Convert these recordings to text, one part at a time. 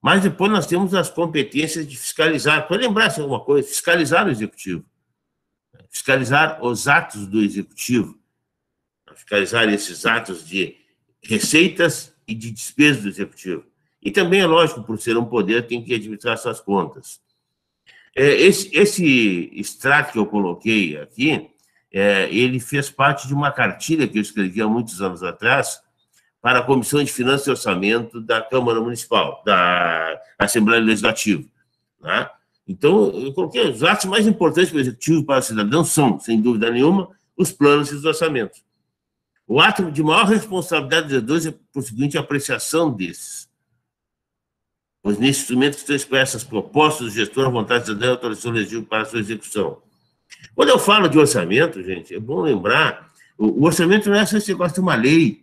Mas depois nós temos as competências de fiscalizar. Para lembrar-se alguma coisa, fiscalizar o executivo, fiscalizar os atos do executivo, fiscalizar esses atos de receitas e de despesas do executivo. E também, é lógico, por ser um poder, tem que administrar suas contas. Esse extrato que eu coloquei aqui, ele fez parte de uma cartilha que eu escrevi há muitos anos atrás para a Comissão de Finanças e Orçamento da Câmara Municipal, da Assembleia Legislativa. Né? Então, eu coloquei os atos mais importantes para o Executivo e para o cidadão são, sem dúvida nenhuma, os planos e os orçamentos. O ato de maior responsabilidade dos vereadores é, por seguinte, a apreciação desses. Pois nesse instrumento estão expressas as propostas do gestor, a vontade cidadã e a autorização legislativa para a sua execução. Quando eu falo de orçamento, gente, é bom lembrar, o orçamento não é só esse negócio de uma lei,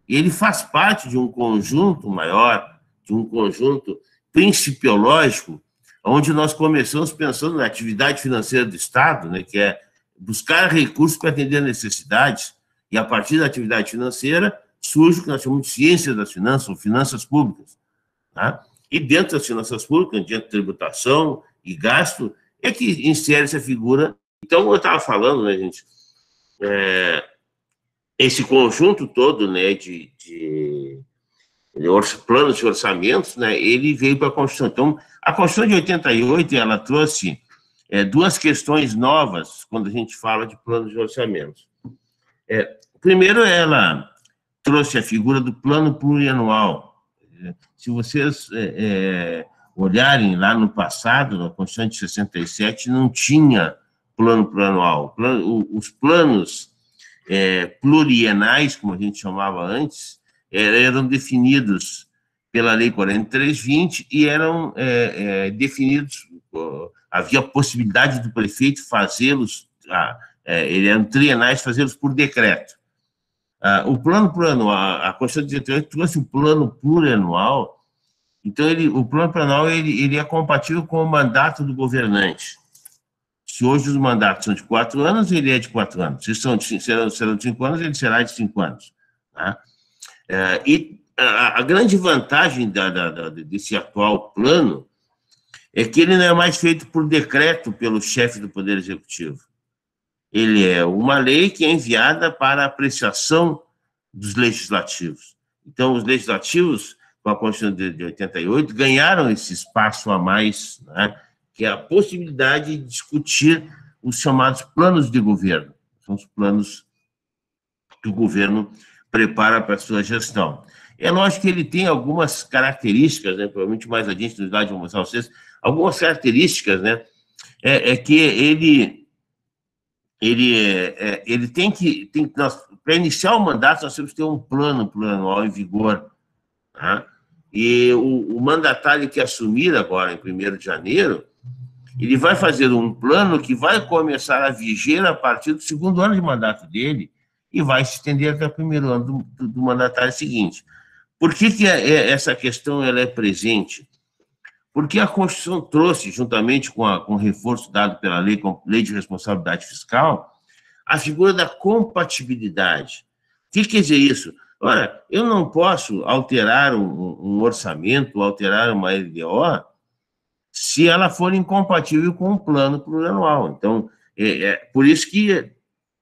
ele faz parte de um conjunto maior, de um conjunto principiológico, onde nós começamos pensando na atividade financeira do Estado, né, que é buscar recursos para atender necessidades, e a partir da atividade financeira surge o que nós chamamos de ciência das finanças, ou finanças públicas. Tá? E dentro das finanças públicas, dentro da tributação e gasto, é que insere essa figura. Então, eu estava falando, né, gente, esse conjunto todo, né, de planos de orçamentos, né, ele veio para a Constituição. Então, a Constituição de 88, ela trouxe duas questões novas quando a gente fala de planos de orçamentos. Primeiro, ela trouxe a figura do plano plurianual. Se vocês olharem lá no passado, na Constituição de 67, não tinha plano plurianual. Os planos plurienais, como a gente chamava antes, eram definidos pela Lei 43/20 e eram definidos, havia a possibilidade do prefeito fazê-los, eles eram trienais, fazê-los por decreto. O plano plurianual, a Constituição de 88 trouxe o plano plurianual, então o plano plurianual ele é compatível com o mandato do governante. Se hoje os mandatos são de 4 anos, ele é de 4 anos. Se serão de 5 anos, ele será de 5 anos. Tá? E a grande vantagem desse atual plano é que ele não é mais feito por decreto pelo chefe do Poder Executivo. Ele é uma lei que é enviada para apreciação dos legislativos. Então, os legislativos, com a Constituição de 88, ganharam esse espaço a mais, né, que é a possibilidade de discutir os chamados planos de governo. São os planos que o governo prepara para a sua gestão. É lógico que ele tem algumas características, né, provavelmente mais adiante no slide vou mostrar a vocês, algumas características, né, que ele tem que para iniciar o mandato, nós temos que ter um plano plurianual em vigor. Tá? E o mandatário que assumir agora, em 1º de janeiro, ele vai fazer um plano que vai começar a viger a partir do 2º ano de mandato dele e vai se estender até o 1º ano do mandatário seguinte. Por que essa questão ela é presente? Porque a Constituição trouxe, juntamente com o reforço dado pela lei de responsabilidade fiscal, a figura da compatibilidade. O que quer dizer isso? Ora, eu não posso alterar um orçamento, alterar uma LDO, se ela for incompatível com o plano plurianual. Então, por isso que,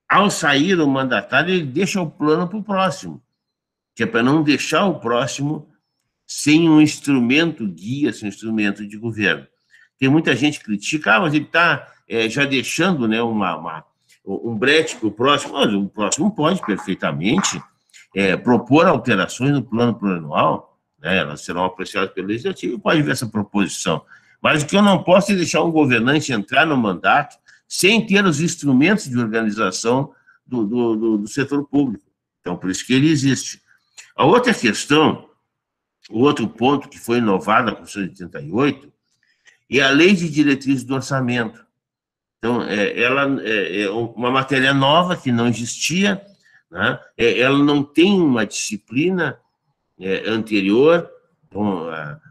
ao sair o mandatário, ele deixa o plano para o próximo, que é para não deixar o próximo sem um instrumento guia, sem um instrumento de governo. Tem muita gente que critica, mas ele está já deixando, né, um brete para o próximo. Mas o próximo pode perfeitamente propor alterações no plano plurianual, né, elas serão apreciadas pelo Legislativo, pode ver essa proposição. Mas o que eu não posso é deixar um governante entrar no mandato sem ter os instrumentos de organização do setor público. Então, por isso que ele existe. A outra questão, o outro ponto que foi inovado na Constituição de 88 é a Lei de Diretrizes do Orçamento. Então, ela é uma matéria nova que não existia, né? Ela não tem uma disciplina anterior. Então,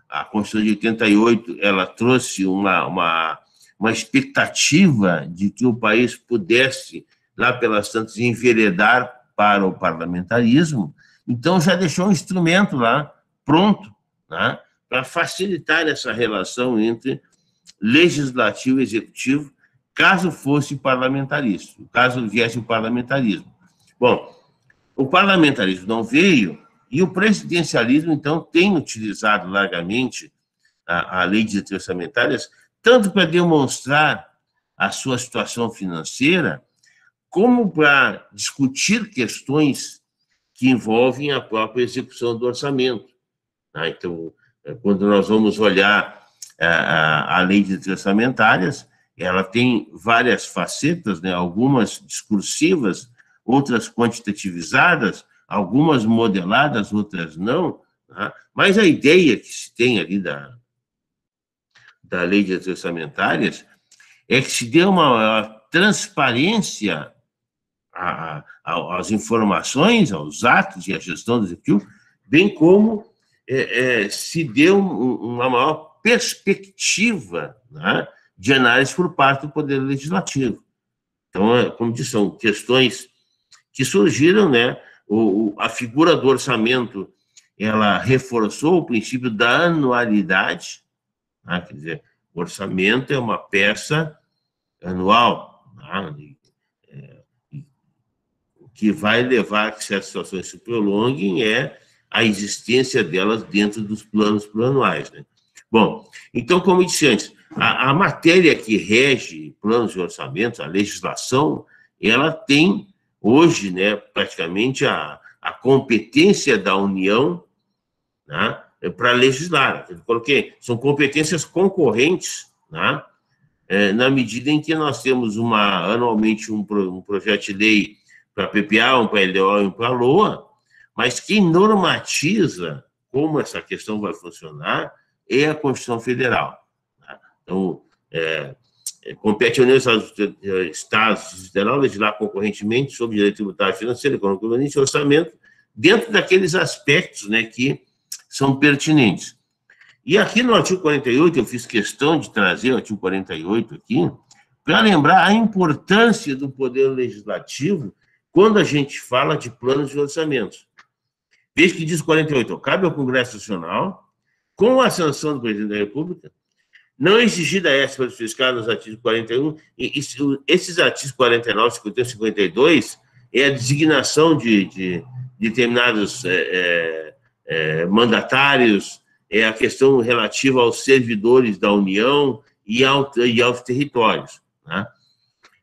a Constituição de 88 ela trouxe uma expectativa de que o país pudesse, lá pelas tantas, enveredar para o parlamentarismo. Então, já deixou um instrumento lá pronto, né, para facilitar essa relação entre legislativo e executivo, caso fosse parlamentarismo, caso viesse o parlamentarismo. Bom, o parlamentarismo não veio e o presidencialismo, então, tem utilizado largamente a lei de diretrizes orçamentárias, tanto para demonstrar a sua situação financeira, como para discutir questões que envolvem a própria execução do orçamento. Então, quando nós vamos olhar a lei de diretrizes orçamentárias, ela tem várias facetas, né? Algumas discursivas, outras quantitativizadas, algumas modeladas, outras não, tá? Mas a ideia que se tem ali da lei de diretrizes orçamentárias é que se dê uma transparência às informações, aos atos e à gestão do executivo, bem como se dê uma maior perspectiva, né, de análise por parte do Poder Legislativo. Então, como disse, são questões que surgiram, né? A figura do orçamento, ela reforçou o princípio da anualidade, né? Quer dizer, o orçamento é uma peça anual, né? O que vai levar a que certas situações se prolonguem é a existência delas dentro dos planos plurianuais, né? Bom, então, como eu disse antes, a matéria que rege planos e orçamentos, a legislação, ela tem hoje, né, praticamente a competência da União, né, para legislar. Eu coloquei, são competências concorrentes, né, na medida em que nós temos anualmente um projeto de lei para PPA, um para LDO e um para LOA, mas quem normatiza como essa questão vai funcionar é a Constituição Federal. Então, compete à União e Estados Federal legislar concorrentemente sobre direito tributário, financeiro, econômico, urbanístico e orçamento, dentro daqueles aspectos, né, que são pertinentes. E aqui no artigo 48, eu fiz questão de trazer o artigo 48 aqui, para lembrar a importância do Poder Legislativo quando a gente fala de planos e orçamentos. Veja que diz 48, cabe ao Congresso Nacional, com a sanção do Presidente da República, não exigida essa para fiscal nos artigos 41, e esses artigos 49, 51 e 52 é a designação de determinados mandatários, é a questão relativa aos servidores da União e aos territórios. Né?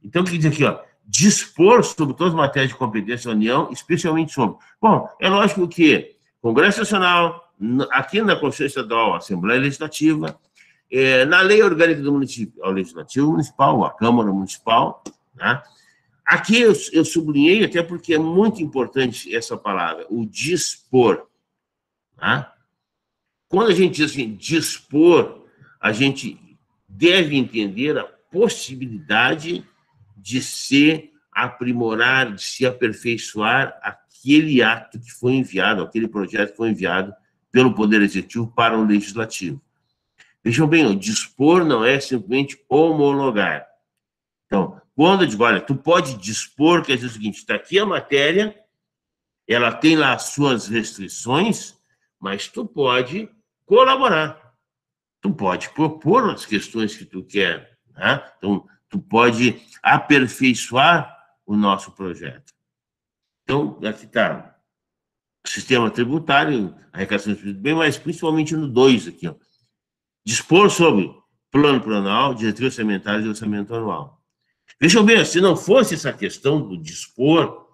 Então, o que diz aqui? Dispor sobre todas as matérias de competência da União, especialmente sobre... Bom, é lógico que o Congresso Nacional, aqui na Constituição Estadual, a Assembleia Legislativa, na lei orgânica do município, ao Legislativo Municipal, a Câmara Municipal, né? Aqui eu sublinhei, até porque é muito importante essa palavra, o dispor. Né? Quando a gente diz assim, dispor, a gente deve entender a possibilidade de se aprimorar, de se aperfeiçoar aquele ato que foi enviado, aquele projeto que foi enviado pelo Poder Executivo para o Legislativo. Vejam bem, o dispor não é simplesmente homologar. Então, quando eu digo, olha, tu pode dispor, quer dizer o seguinte, está aqui a matéria, ela tem lá as suas restrições, mas tu pode colaborar. Tu pode propor as questões que tu quer. Né? Então, tu pode aperfeiçoar o nosso projeto. Então, aqui está o sistema tributário, a arrecadação de bem, mas principalmente no 2 aqui, ó. Dispor sobre plano plurianual, diretrizes orçamentárias e orçamento anual. Vejam bem, se não fosse essa questão do dispor,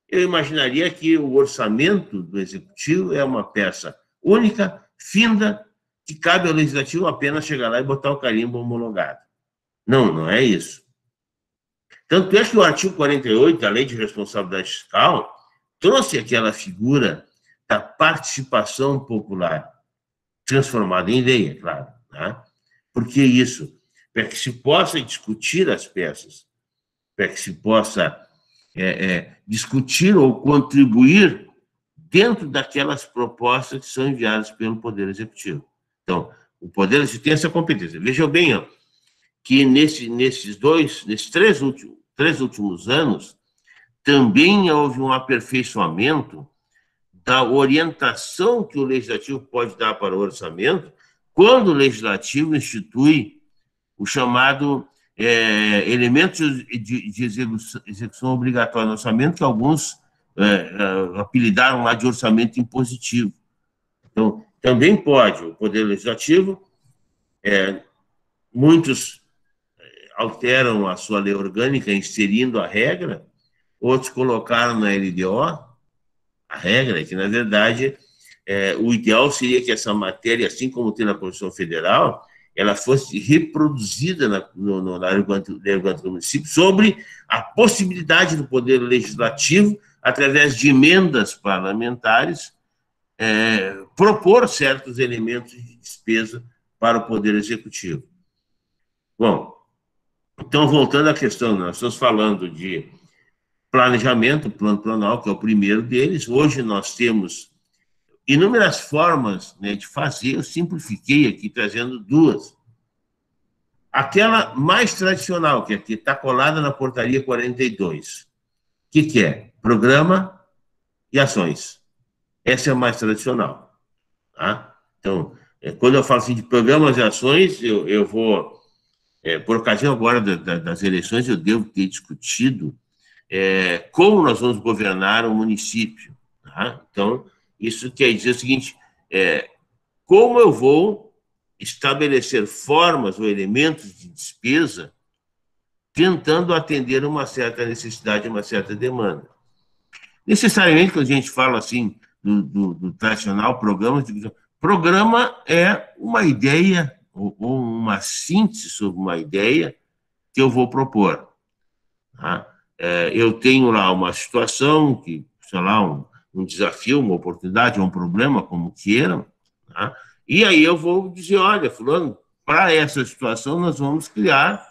eu imaginaria que o orçamento do Executivo é uma peça única, finda, que cabe ao Legislativo apenas chegar lá e botar o carimbo homologado. Não, não é isso. Tanto é que o artigo 48 da Lei de Responsabilidade Fiscal trouxe aquela figura da participação popular, transformada em lei, é claro. Né? Por que isso? Para que se possa discutir as peças, para que se possa discutir ou contribuir dentro daquelas propostas que são enviadas pelo Poder Executivo. Então, o Poder Executivo tem essa competência. Vejam bem, ó, que nesses três últimos anos, também houve um aperfeiçoamento da orientação que o Legislativo pode dar para o orçamento quando o Legislativo institui o chamado elementos de execução obrigatória no orçamento, que alguns apelidaram lá de orçamento impositivo. Então, também pode o Poder Legislativo, muitos alteram a sua lei orgânica inserindo a regra, outros colocaram na LDO a regra, que, na verdade, o ideal seria que essa matéria, assim como tem na Constituição Federal, ela fosse reproduzida na lei orgânica do município sobre a possibilidade do Poder Legislativo, através de emendas parlamentares, propor certos elementos de despesa para o Poder Executivo. Bom, então, voltando à questão, nós estamos falando de planejamento, plano plurianual, que é o primeiro deles. Hoje nós temos inúmeras formas, né, de fazer. Eu simplifiquei aqui, trazendo duas. Aquela mais tradicional, que aqui está colada na portaria 42. O que é? Programa e ações. Essa é a mais tradicional. Tá? Então, quando eu falo assim de programas e ações, eu vou, por ocasião agora das eleições, eu devo ter discutido como nós vamos governar o município. Tá? Então, isso quer dizer o seguinte, como eu vou estabelecer formas ou elementos de despesa tentando atender uma certa necessidade, uma certa demanda. Necessariamente, quando a gente fala assim do tradicional programa é uma ideia ou uma síntese sobre uma ideia que eu vou propor. Tá? Eu tenho lá uma situação, que, sei lá, um desafio, uma oportunidade, um problema, como queiram, tá? E aí eu vou dizer, olha, fulano, para essa situação nós vamos criar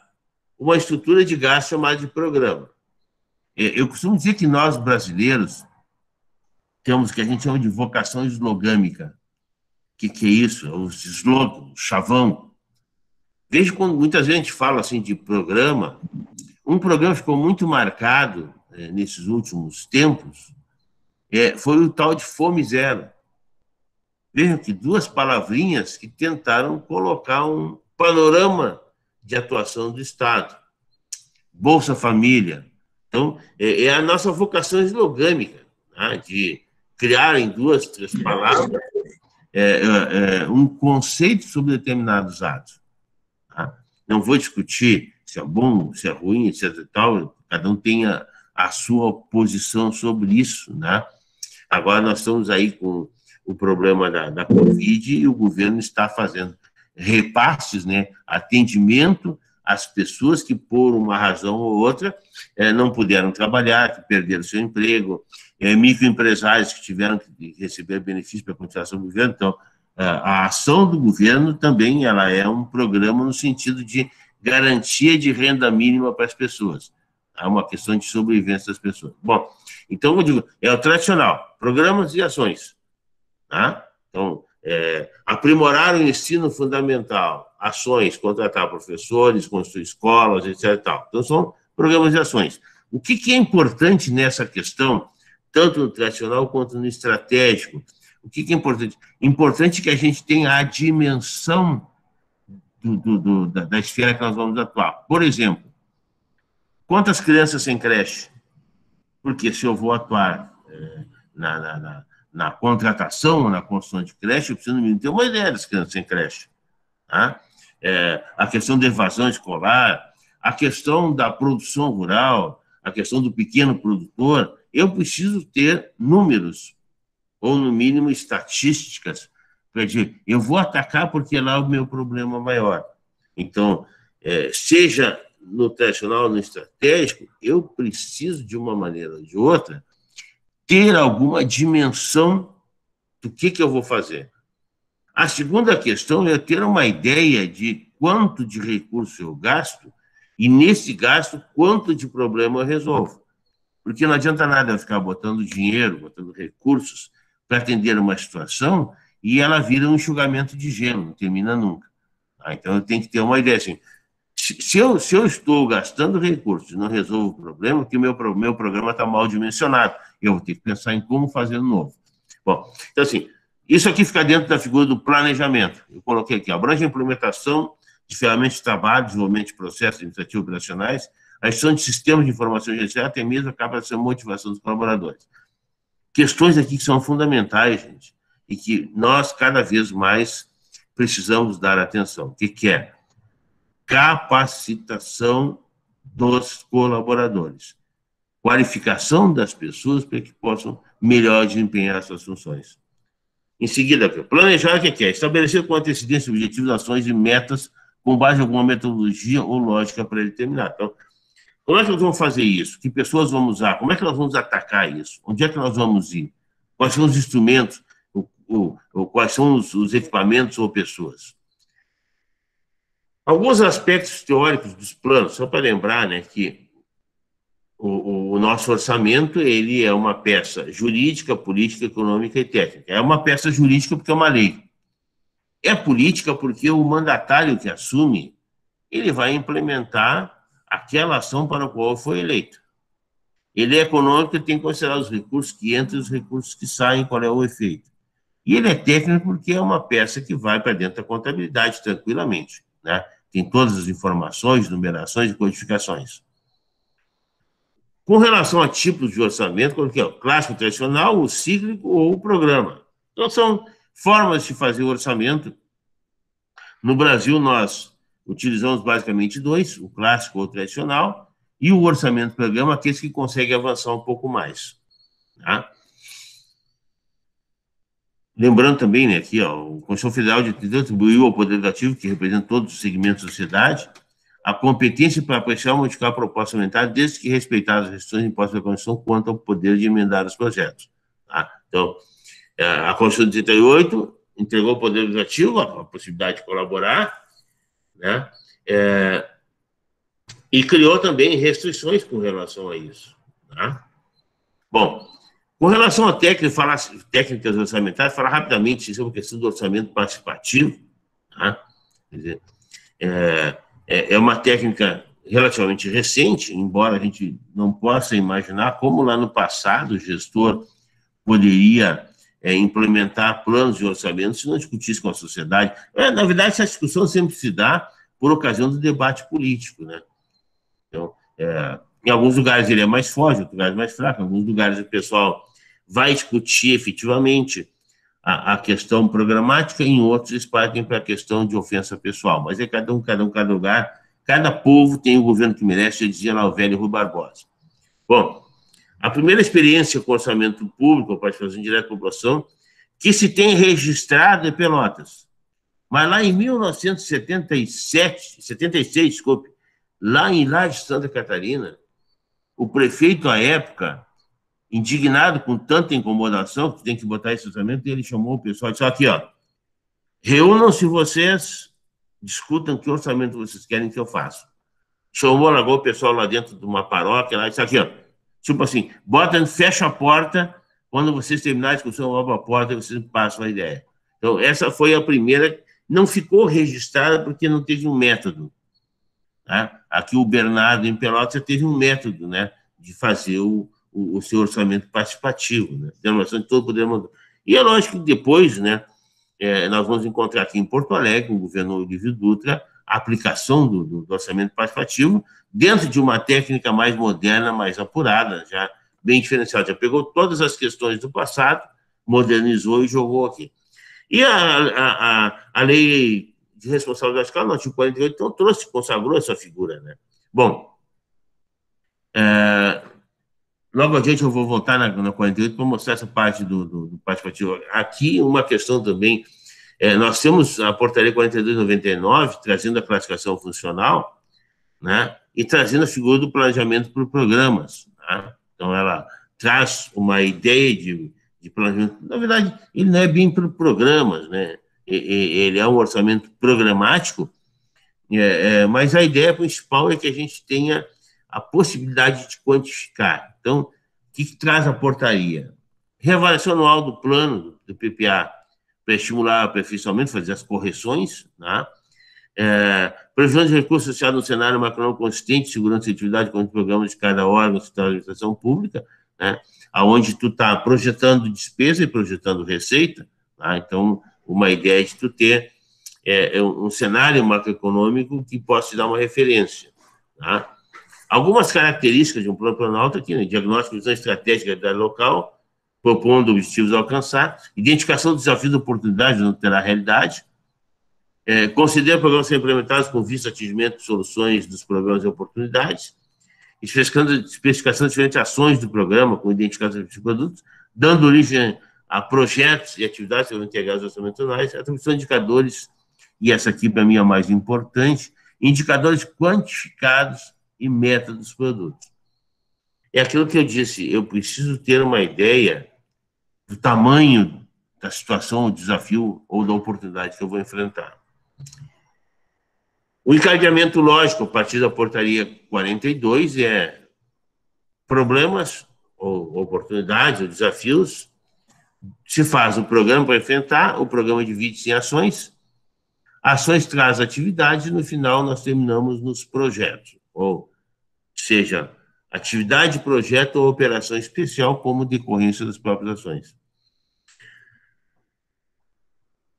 uma estrutura de gasto chamada de programa. Eu costumo dizer que nós, brasileiros, temos o que a gente chama de vocação slogâmica. O que é isso? Os slogans, o chavão. Veja quando muitas vezes a gente fala assim de programa, um programa ficou muito marcado nesses últimos tempos, foi o tal de Fome Zero. Vejam que duas palavrinhas que tentaram colocar um panorama de atuação do Estado. Bolsa Família. Então, é a nossa vocação slogâmica, tá? De criar em duas, três palavras um conceito sobre determinados atos. Tá? Não vou discutir se é bom, se é ruim, etc. e tal, cada um tem a sua posição sobre isso. Né? Agora nós estamos aí com o problema da Covid e o governo está fazendo repasses, né, atendimento às pessoas que, por uma razão ou outra, não puderam trabalhar, que perderam seu emprego, microempresários que tiveram que receber benefícios para a continuação do governo. Então, a ação do governo também ela é um programa no sentido de garantia de renda mínima para as pessoas. É uma questão de sobrevivência das pessoas. Bom, então, eu digo, é o tradicional, programas e ações. Tá? Então, aprimorar o ensino fundamental, ações, contratar professores, construir escolas, etc. Tal. Então, são programas e ações. O que é importante nessa questão, tanto no tradicional quanto no estratégico? O que é importante? Importante que a gente tenha a dimensão da esfera que nós vamos atuar. Por exemplo, quantas crianças sem creche? Porque se eu vou atuar na contratação, na construção de creche, eu preciso no mínimo ter uma ideia das crianças sem creche. Tá? A questão da evasão escolar, a questão da produção rural, a questão do pequeno produtor, eu preciso ter números, ou no mínimo estatísticas, para dizer, eu vou atacar porque lá é o meu problema maior. Então, seja no tradicional ou no estratégico, eu preciso, de uma maneira ou de outra, ter alguma dimensão do que eu vou fazer. A segunda questão é ter uma ideia de quanto de recurso eu gasto e, nesse gasto, quanto de problema eu resolvo. Porque não adianta nada eu ficar botando dinheiro, botando recursos para atender uma situação e ela vira um enxugamento de gelo, não termina nunca. Então, eu tenho que ter uma ideia assim. Se eu estou gastando recursos e não resolvo o problema, porque o meu programa está mal dimensionado, eu vou ter que pensar em como fazer de novo. Bom, então, assim, isso aqui fica dentro da figura do planejamento. Eu coloquei aqui, abrange a implementação de ferramentas de trabalho, desenvolvimento de processos administrativos operacionais, a gestão de sistemas de informação gerencial, até mesmo a capacidade de motivação dos colaboradores. Questões aqui que são fundamentais, gente, e que nós, cada vez mais, precisamos dar atenção. O que é? Capacitação dos colaboradores. Qualificação das pessoas para que possam melhor desempenhar suas funções. Em seguida, planejar o que é? Estabelecer com antecedência objetivos, ações e metas com base em alguma metodologia ou lógica predeterminada. Então, como é que nós vamos fazer isso? Que pessoas vamos usar? Como é que nós vamos atacar isso? Onde é que nós vamos ir? Quais são os instrumentos? Quais são os equipamentos ou pessoas? Alguns aspectos teóricos dos planos, só para lembrar, né, que o nosso orçamento ele é uma peça jurídica, política, econômica e técnica. É uma peça jurídica porque é uma lei. É política porque o mandatário que assume, ele vai implementar aquela ação para a qual foi eleito. Ele é econômico e tem que considerar os recursos que entram e os recursos que saem, qual é o efeito. E ele é técnico porque é uma peça que vai para dentro da contabilidade tranquilamente, né? Tem todas as informações, numerações e codificações. Com relação a tipos de orçamento, qual que é? O clássico, tradicional, o cíclico ou o programa. Então, são formas de fazer o orçamento. No Brasil, nós utilizamos basicamente dois, o clássico ou o tradicional, e o orçamento-programa, aqueles que conseguem avançar um pouco mais. Tá? Lembrando também, né, aqui, ó, o Constituição Federal de atribuiu ao Poder Legislativo, que representa todos os segmentos da sociedade, a competência para apreciar ou modificar a proposta orçamentária, desde que respeitadas as restrições impostas pela Constituição quanto ao poder de emendar os projetos. Tá? Então, a Constituição de 38 entregou ao Poder Legislativo a possibilidade de colaborar, né? E criou também restrições com relação a isso. Tá? Bom, com relação a técnicas orçamentárias, falar rapidamente sobre a questão do orçamento participativo. Tá? Quer dizer, é uma técnica relativamente recente, embora a gente não possa imaginar como lá no passado o gestor poderia implementar planos de orçamento se não discutisse com a sociedade. Na verdade, essa discussão sempre se dá por ocasião do debate político, né? Então, em alguns lugares ele é mais forte, em outros lugares mais fraco, em alguns lugares o pessoal vai discutir efetivamente a questão programática, em outros eles partem para a questão de ofensa pessoal, mas é cada lugar, cada povo tem o governo que merece, já dizia lá o velho Rui Barbosa. Bom, a primeira experiência com orçamento público, a participação direta da população, que se tem registrado é Pelotas. Mas lá em 1976, desculpe, lá em Laje de Santa Catarina, o prefeito, à época, indignado com tanta incomodação, que tem que botar esse orçamento, ele chamou o pessoal e disse, aqui, ó, reúnam-se vocês, discutam que orçamento vocês querem que eu faça. Largou o pessoal lá dentro de uma paróquia, lá e disse, aqui, ó, tipo assim, fecha a porta, quando vocês terminarem a discussão, abre a porta e vocês passam a ideia. Então, essa foi a primeira, não ficou registrada porque não teve um método. Tá? Aqui o Bernardo, em Pelotas, teve um método, né, de fazer o seu orçamento participativo, né, denominação de todo o poder mandar. E é lógico que depois, né, nós vamos encontrar aqui em Porto Alegre, no governo Olívio Dutra, a aplicação do orçamento participativo dentro de uma técnica mais moderna, mais apurada, já bem diferenciada. Já pegou todas as questões do passado, modernizou e jogou aqui. E a lei de responsabilidade fiscal, no artigo 48, então consagrou essa figura, né? Bom, logo adiante eu vou voltar na 48 para mostrar essa parte do participativo. Aqui uma questão também, nós temos a portaria 42/99, trazendo a classificação funcional, né? E trazendo a figura do planejamento por programas. Tá? Então, ela traz uma ideia de planejamento. Na verdade, ele não é bem por programas, né? Ele é um orçamento programático, mas a ideia principal é que a gente tenha a possibilidade de quantificar. Então, o que traz a portaria? Reavaliação anual do plano do PPA para estimular o aperfeiçoamento, fazer as correções, né? Previsão de recursos associados no cenário macroeconômico consistente, segurança e atividade com os programas de cada órgão, de administração pública, né? aonde tu está projetando despesa e projetando receita, tá? Então, uma ideia de tu ter um cenário macroeconômico que possa te dar uma referência, tá? Algumas características de um plano planalto aqui, né? Diagnóstico, visão estratégica da local, propondo objetivos a alcançar, identificação dos desafios e oportunidades não terá realidade, considera programas ser implementados com vista ao atingimento de soluções dos problemas e oportunidades, especificação de diferentes ações do programa com identificação de produtos, dando origem a projetos e atividades integradas orçamentais, atribuição de indicadores, e essa aqui para mim é a mais importante, indicadores quantificados e meta dos produtos. É aquilo que eu disse, eu preciso ter uma ideia do tamanho da situação, do desafio ou da oportunidade que eu vou enfrentar. O encadeamento lógico, a partir da portaria 42, é problemas, ou oportunidades, ou desafios, se faz o programa para enfrentar, o programa divide-se em ações traz atividades, e no final nós terminamos nos projetos, ou seja, atividade, projeto ou operação especial como decorrência das próprias ações.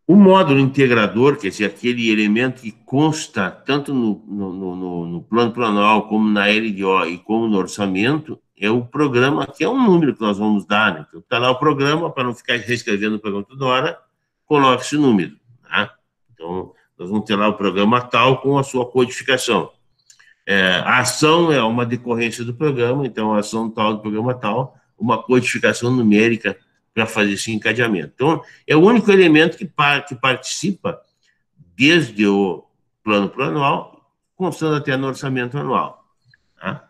O módulo integrador, quer dizer, aquele elemento que consta tanto no plano plurianual, como na LDO e como no orçamento, é o programa, que é um número que nós vamos dar, né? Então, está lá o programa, para não ficar reescrevendo o programa toda hora, coloque esse número, tá? Então, nós vamos ter lá o programa tal com a sua codificação. A ação é uma decorrência do programa, então a ação tal do programa tal, uma codificação numérica para fazer esse encadeamento. Então, é o único elemento que participa desde o plano plurianual, constando até no orçamento anual. Tá?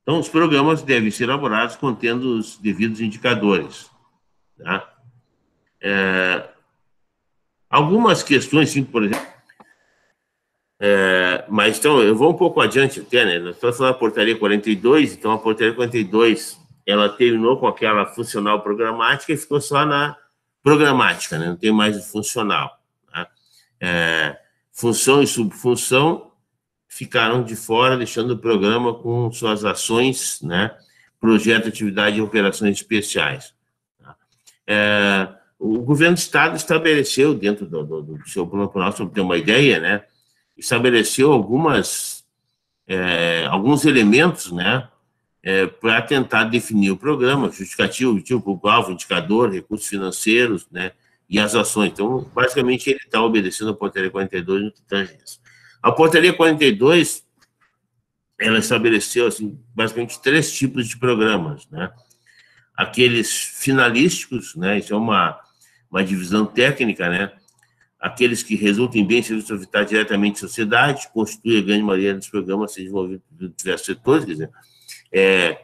Então, os programas devem ser elaborados contendo os devidos indicadores. Tá? Algumas questões, sim, por exemplo, mas então, eu vou um pouco adiante até, né? Nós estamos falando da portaria 42, então a portaria 42, ela terminou com aquela funcional programática e ficou só na programática, né? Não tem mais o funcional. Tá? Função e subfunção ficaram de fora, deixando o programa com suas ações, né? Projeto, atividade e operações especiais. Tá? O governo do Estado estabeleceu, dentro do seu plano nacional, para ter uma ideia, né? Estabeleceu alguns elementos, né? Para tentar definir o programa, justificativo, objetivo, público-alvo, indicador, recursos financeiros, né? E as ações. Então, basicamente, ele está obedecendo a portaria 42 no que tange isso. A portaria 42, ela estabeleceu, assim, basicamente, 3 tipos de programas, né? Aqueles finalísticos, né? Isso é uma divisão técnica, né? Aqueles que resultam em bem serviços ofertados diretamente à sociedade, constituem a grande maioria dos programas a ser desenvolvidos em diversos setores, quer dizer,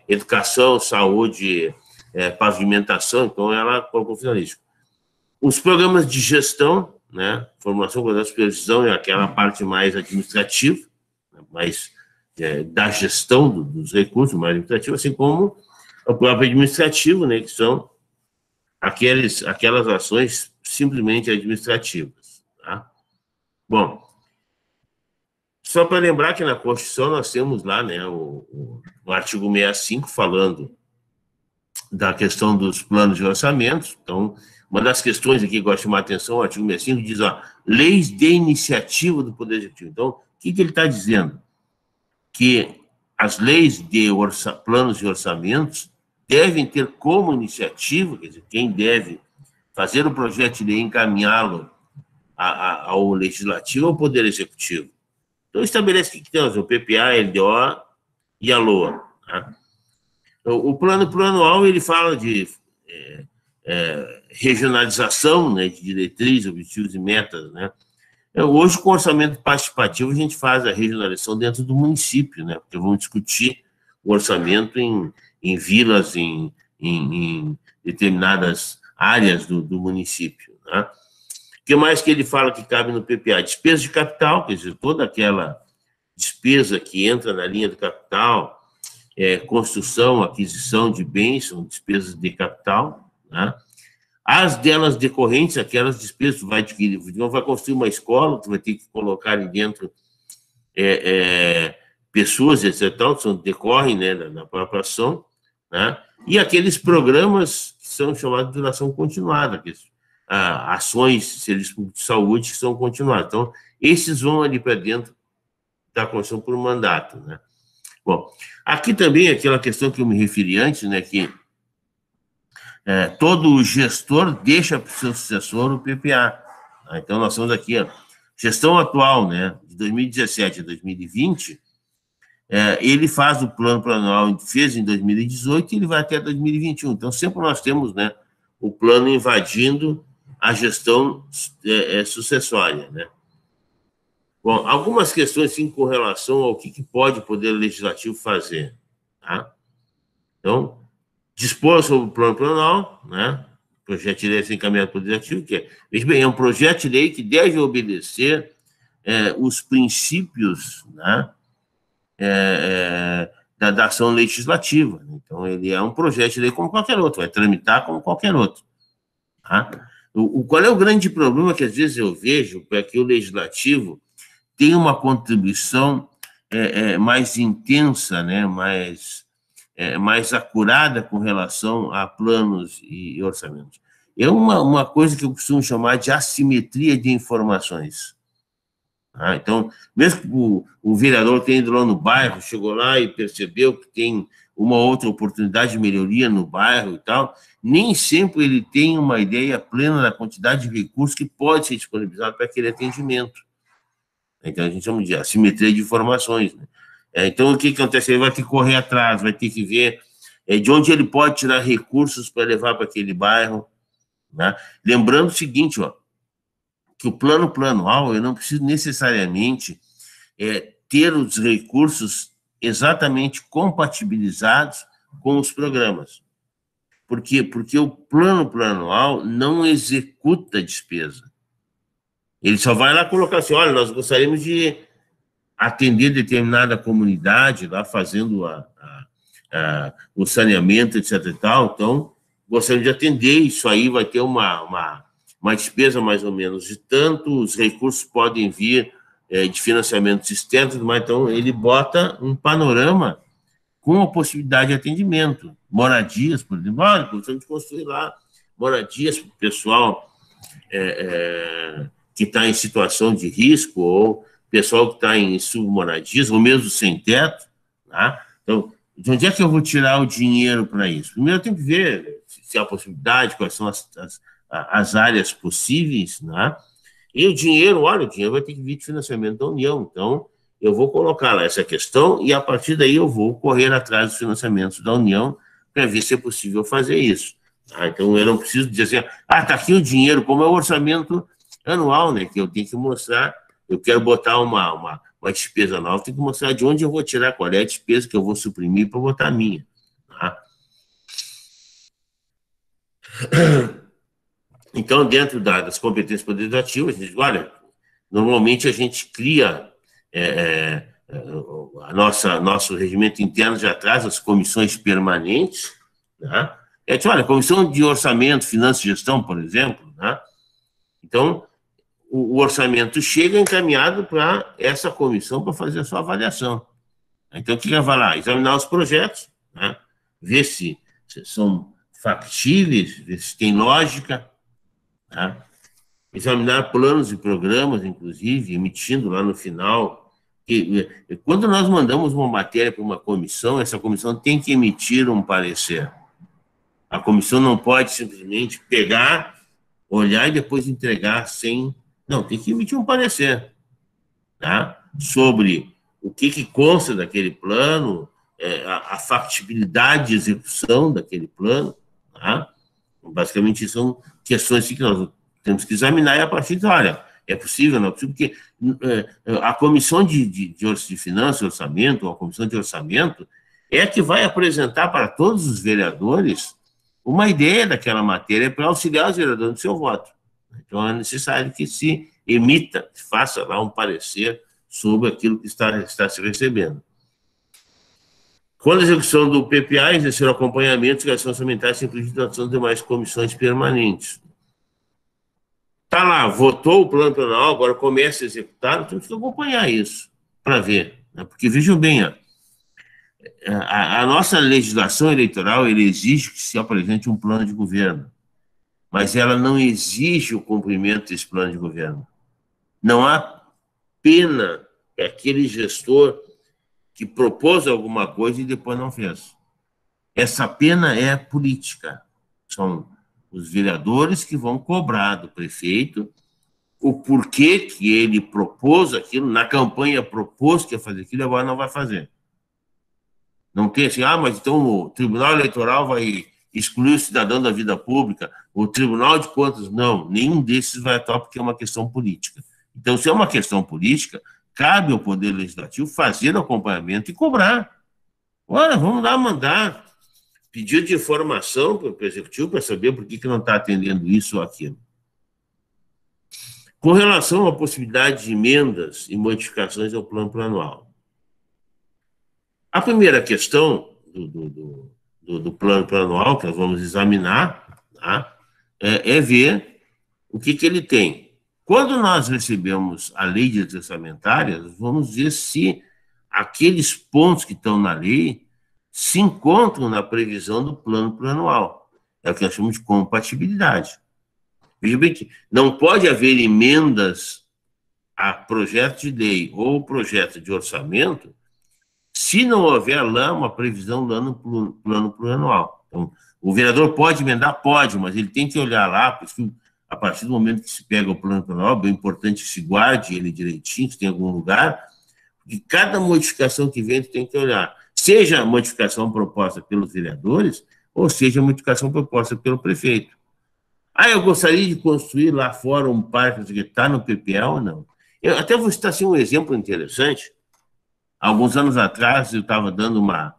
educação, saúde, pavimentação, então ela colocou finalístico. Os programas de gestão, né? Formulação, coordenação, supervisão é aquela parte mais administrativa, mais da gestão dos recursos, mais administrativa, assim como o próprio administrativo, né? Que são aquelas ações simplesmente administrativas. Tá? Bom, só para lembrar que na Constituição nós temos lá, né, o artigo 65 falando da questão dos planos de orçamentos. Então, uma das questões aqui que eu gosto de chamar a atenção, o artigo 65 diz, leis de iniciativa do Poder Executivo. Então, o que ele está dizendo? Que as leis de planos de orçamentos devem ter como iniciativa, quer dizer, quem deve fazer o projeto de lei e encaminhá-lo ao Legislativo, ao Poder Executivo. Então, estabelece que temos o PPA, a LDO e a LOA. Tá? O plano plurianual, ele fala de regionalização, né, de diretrizes, objetivos e metas. Né? Hoje, com o orçamento participativo, a gente faz a regionalização dentro do município, né? Porque vamos discutir o orçamento em vilas, em determinadas áreas do município. Né? O que mais que ele fala que cabe no PPA? Despesa de capital, quer dizer, toda aquela despesa que entra na linha do capital, construção, aquisição de bens, são despesas de capital. Né? As delas decorrentes, aquelas despesas, tu vai adquirir, não vai construir uma escola, tu vai ter que colocar ali dentro pessoas, etc., que decorrem, né, da própria ação. né? E aqueles programas que são chamados de duração continuada, ações, serviços de saúde que são continuados. Então, esses vão ali para dentro da Constituição por mandato, né? Bom, aqui também aquela questão que eu me referi antes, né, que todo gestor deixa para o seu sucessor o PPA. Tá? Então, nós estamos aqui, ó, gestão atual, né, de 2017 a 2020, ele faz o plano plurianual, fez em 2018 e ele vai até 2021. Então, sempre nós temos, né, o plano invadindo a gestão sucessória, né? Bom, algumas questões, sim, com relação ao que pode o Poder Legislativo fazer, tá? Então, dispor sobre o plano plurianual, né? Projeto de lei assim encaminhado pelo Legislativo, veja bem, é um projeto de lei que deve obedecer os princípios, né? Da ação legislativa. Então, ele é um projeto de lei como qualquer outro, vai tramitar como qualquer outro. Tá? Qual é o grande problema que, às vezes, eu vejo para que o legislativo tenha uma contribuição mais intensa, né? mais acurada com relação a planos e orçamentos? É uma coisa que eu costumo chamar de assimetria de informações. Então, mesmo que o vereador tenha ido lá no bairro, chegou lá e percebeu que tem uma outra oportunidade de melhoria no bairro e tal, nem sempre ele tem uma ideia plena da quantidade de recursos que pode ser disponibilizado para aquele atendimento. Então, a gente chama de assimetria de informações, né? Então, o que acontece? Ele vai ter que correr atrás, vai ter que ver de onde ele pode tirar recursos para levar para aquele bairro, né? Lembrando o seguinte, ó, que o plano plurianual, eu não preciso necessariamente ter os recursos exatamente compatibilizados com os programas. Por quê? Porque o plano plurianual não executa a despesa. Ele só vai lá colocar assim, olha, nós gostaríamos de atender determinada comunidade, lá fazendo o saneamento, etc. e tal, então, gostaríamos de atender, isso aí vai ter uma despesa mais ou menos de tanto, os recursos podem vir de financiamentos externos, mas então ele bota um panorama com a possibilidade de atendimento. Moradias, por exemplo, olha, precisamos de construir lá moradias para o pessoal que está em situação de risco, ou pessoal que está em submoradias, ou mesmo sem teto, tá? Então, de onde é que eu vou tirar o dinheiro para isso? Primeiro eu tenho que ver se há possibilidade, quais são as áreas possíveis, né? E o dinheiro, olha, o dinheiro vai ter que vir de financiamento da União, então eu vou colocar lá essa questão e a partir daí eu vou correr atrás dos financiamentos da União para ver se é possível fazer isso. Tá? Então eu não preciso dizer assim, está aqui o dinheiro, como é o orçamento anual, né, que eu tenho que mostrar, eu quero botar uma despesa nova, tenho que mostrar de onde eu vou tirar, qual é a despesa que eu vou suprimir para botar a minha. Tá? Então, dentro das competências do Poder Legislativo, a gente diz, olha, normalmente a gente cria nosso regimento interno já traz as comissões permanentes, né? Olha, comissão de orçamento, finanças e gestão, por exemplo, né? Então, o orçamento chega encaminhado para essa comissão para fazer a sua avaliação. Então, o que vai lá? Examinar os projetos, né? Ver se são factíveis, ver se tem lógica, tá? Examinar planos e programas, inclusive, emitindo lá no final. Quando nós mandamos uma matéria para uma comissão, essa comissão tem que emitir um parecer. A comissão não pode simplesmente pegar, olhar e depois entregar sem... Não, tem que emitir um parecer, tá? Sobre o que consta daquele plano, a factibilidade de execução daquele plano, tá? Basicamente, são questões que nós temos que examinar e a partir de, olha, é possível, não é possível, porque a comissão de finanças e orçamento, ou a comissão de orçamento, é que vai apresentar para todos os vereadores uma ideia daquela matéria para auxiliar os vereadores no seu voto. Então, é necessário que se emita, faça lá um parecer sobre aquilo que está se recebendo. Quando a execução do PPA, exercer o acompanhamento e ações orçamentárias, inclusive da ação de demais comissões permanentes. Está lá, votou o plano plurianual, agora começa a executar, temos que acompanhar isso para ver. Né? Porque, vejam bem, A nossa legislação eleitoral ele exige que se apresente um plano de governo, mas ela não exige o cumprimento desse plano de governo. Não há pena é aquele gestor que propôs alguma coisa e depois não fez. Essa pena é política. São os vereadores que vão cobrar do prefeito o porquê que ele propôs aquilo, na campanha propôs que ia fazer aquilo, agora não vai fazer. Não tem assim, mas então o Tribunal Eleitoral vai excluir o cidadão da vida pública, o Tribunal de Contas, não, nenhum desses vai atuar porque é uma questão política. Então, se é uma questão política, cabe ao Poder Legislativo fazer o acompanhamento e cobrar. Ora, vamos lá mandar pedido de informação para o Executivo para saber por que não está atendendo isso ou aquilo. Com relação à possibilidade de emendas e modificações ao plano plurianual. A primeira questão do plano plurianual que nós vamos examinar, tá, é ver o que ele tem. Quando nós recebemos a lei de direitos orçamentárias, vamos ver se aqueles pontos que estão na lei se encontram na previsão do plano plurianual. É o que nós chamamos de compatibilidade. Veja bem que não pode haver emendas a projeto de lei ou projeto de orçamento se não houver lá uma previsão lá no plano plurianual. Então, o vereador pode emendar? Pode, mas ele tem que olhar lá, porque a partir do momento que se pega o plano plurianual, é bem importante que se guarde ele direitinho, que tem algum lugar, porque cada modificação que vem tem que olhar. Seja a modificação proposta pelos vereadores, ou seja a modificação proposta pelo prefeito. Eu gostaria de construir lá fora um parque que está no PPA ou não. Eu até vou citar assim, um exemplo interessante. Alguns anos atrás, eu estava dando uma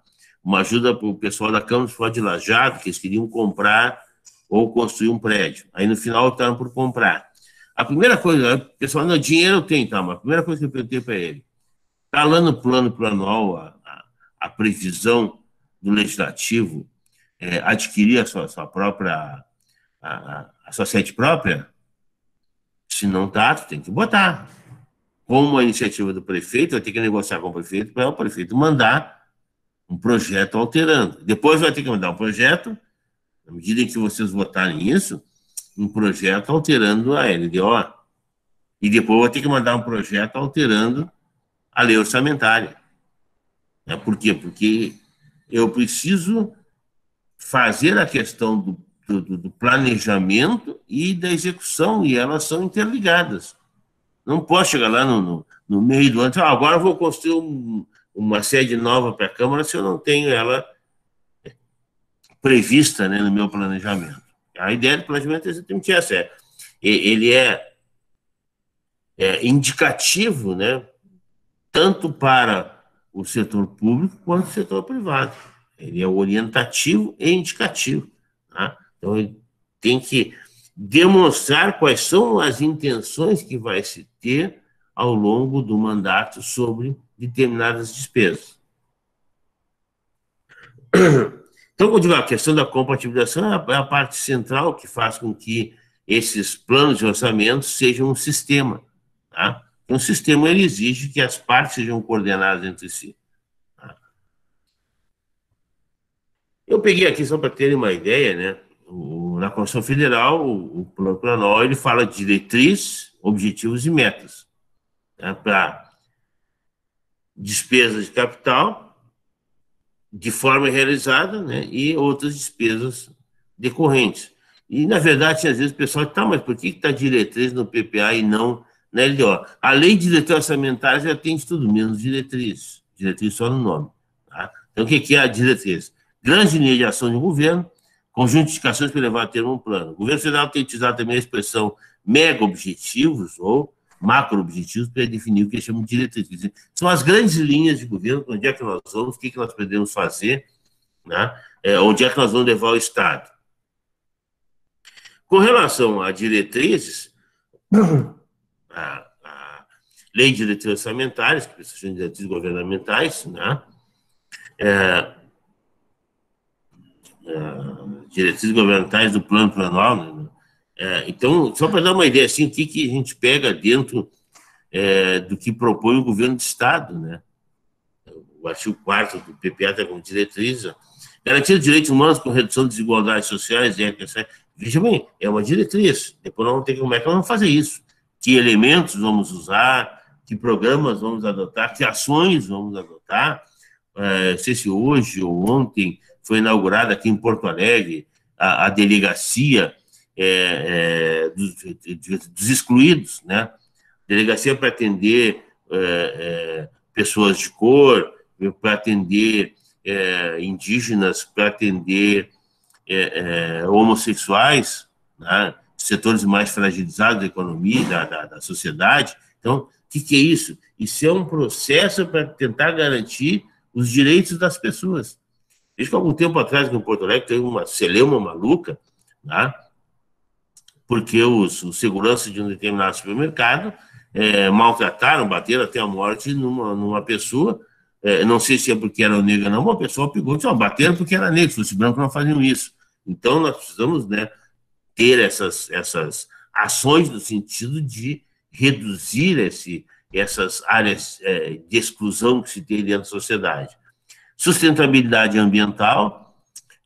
ajuda para o pessoal da Câmara Municipal de Lajeado, que eles queriam comprar ou construir um prédio. Aí, no final, optaram por comprar. A primeira coisa, o pessoal, não, dinheiro tem, tá, mas a primeira coisa que eu perguntei para ele, está lá no plano plurianual a previsão do Legislativo adquirir a sua própria, a sua sede própria? Se não está, tu tem que botar. Como uma iniciativa do prefeito, vai ter que negociar com o prefeito para o prefeito mandar um projeto alterando. Depois vai ter que mandar um projeto, na medida em que vocês votarem isso, um projeto alterando a LDO. E depois vai ter que mandar um projeto alterando a lei orçamentária. Por quê? Porque eu preciso fazer a questão do planejamento e da execução, e elas são interligadas. Não posso chegar lá no meio do ano, agora eu vou construir uma sede nova para a Câmara se eu não tenho ela prevista, né, no meu planejamento. A ideia do planejamento é exatamente essa. Ele é indicativo, né, tanto para o setor público quanto o setor privado. Ele é orientativo e indicativo. Tá? Então, ele tem que demonstrar quais são as intenções que vai se ter ao longo do mandato sobre determinadas despesas. Então, como eu digo, a questão da compatibilização é a parte central que faz com que esses planos de orçamento sejam um sistema. Tá? Um sistema ele exige que as partes sejam coordenadas entre si. Tá? Eu peguei aqui só para terem uma ideia, né? Na Constituição Federal, o plano plurianual ele fala de diretriz, objetivos e metas, né, para despesas de capital de forma realizada, né, e outras despesas decorrentes. E, na verdade, às vezes o pessoal diz, mas por que está diretriz no PPA e não na LDO? A lei de diretriz orçamentária já tem de tudo, menos diretriz. Diretriz só no nome. Tá? Então, o que é a diretriz? Grande linha de ação de governo, conjunto de indicações para levar a termo um plano. O governo federal tem utilizado também a expressão mega-objetivos ou macro-objetivos para definir o que chamam de diretrizes. São as grandes linhas de governo, onde é que nós vamos, o que nós podemos fazer, né? Onde é que nós vamos levar o Estado. Com relação a diretrizes, a lei de diretrizes orçamentárias, que são diretrizes governamentais, né? Diretrizes governamentais do plano plurianual, né? Então, só para dar uma ideia, assim, o que a gente pega dentro do que propõe o governo do Estado, né? o artigo 4º do PPA está como diretriz, garantia dos direitos humanos com redução de desigualdades sociais, veja bem, é uma diretriz, depois nós vamos ter como é que nós vamos fazer isso, que elementos vamos usar, que programas vamos adotar, que ações vamos adotar. Não sei se hoje ou ontem foi inaugurada aqui em Porto Alegre a delegacia dos excluídos, né? Delegacia para atender pessoas de cor, para atender indígenas, para atender homossexuais, né? Setores mais fragilizados da economia, da sociedade. Então, o que é isso? Isso é um processo para tentar garantir os direitos das pessoas. Desde que algum tempo atrás, em Porto Alegre, teve uma celeuma maluca, né? Porque os seguranças de um determinado supermercado maltrataram, bateram até a morte numa pessoa, não sei se é porque era negra ou não, uma pessoa pegou e disse, bateram porque era negro, se fosse branco não faziam isso. Então, nós precisamos, né, ter essas ações no sentido de reduzir essas áreas de exclusão que se tem dentro da sociedade. Sustentabilidade ambiental,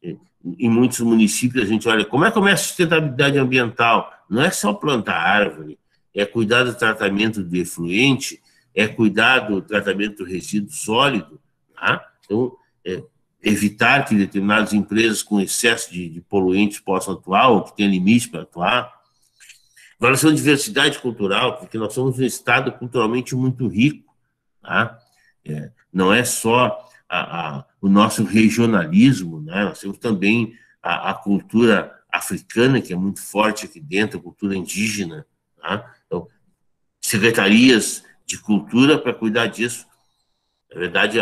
em muitos municípios a gente olha, como é a sustentabilidade ambiental? Não é só plantar árvore, é cuidar do tratamento do efluente, é cuidar do tratamento do resíduo sólido, tá? Então, evitar que determinadas empresas com excesso de poluentes possam atuar, ou que tenham limite para atuar. Valoração de diversidade cultural, porque nós somos um estado culturalmente muito rico, tá? Não é só o nosso regionalismo, né? Nós temos também a cultura africana, que é muito forte aqui dentro, a cultura indígena, tá? Então, secretarias de cultura para cuidar disso. Na verdade,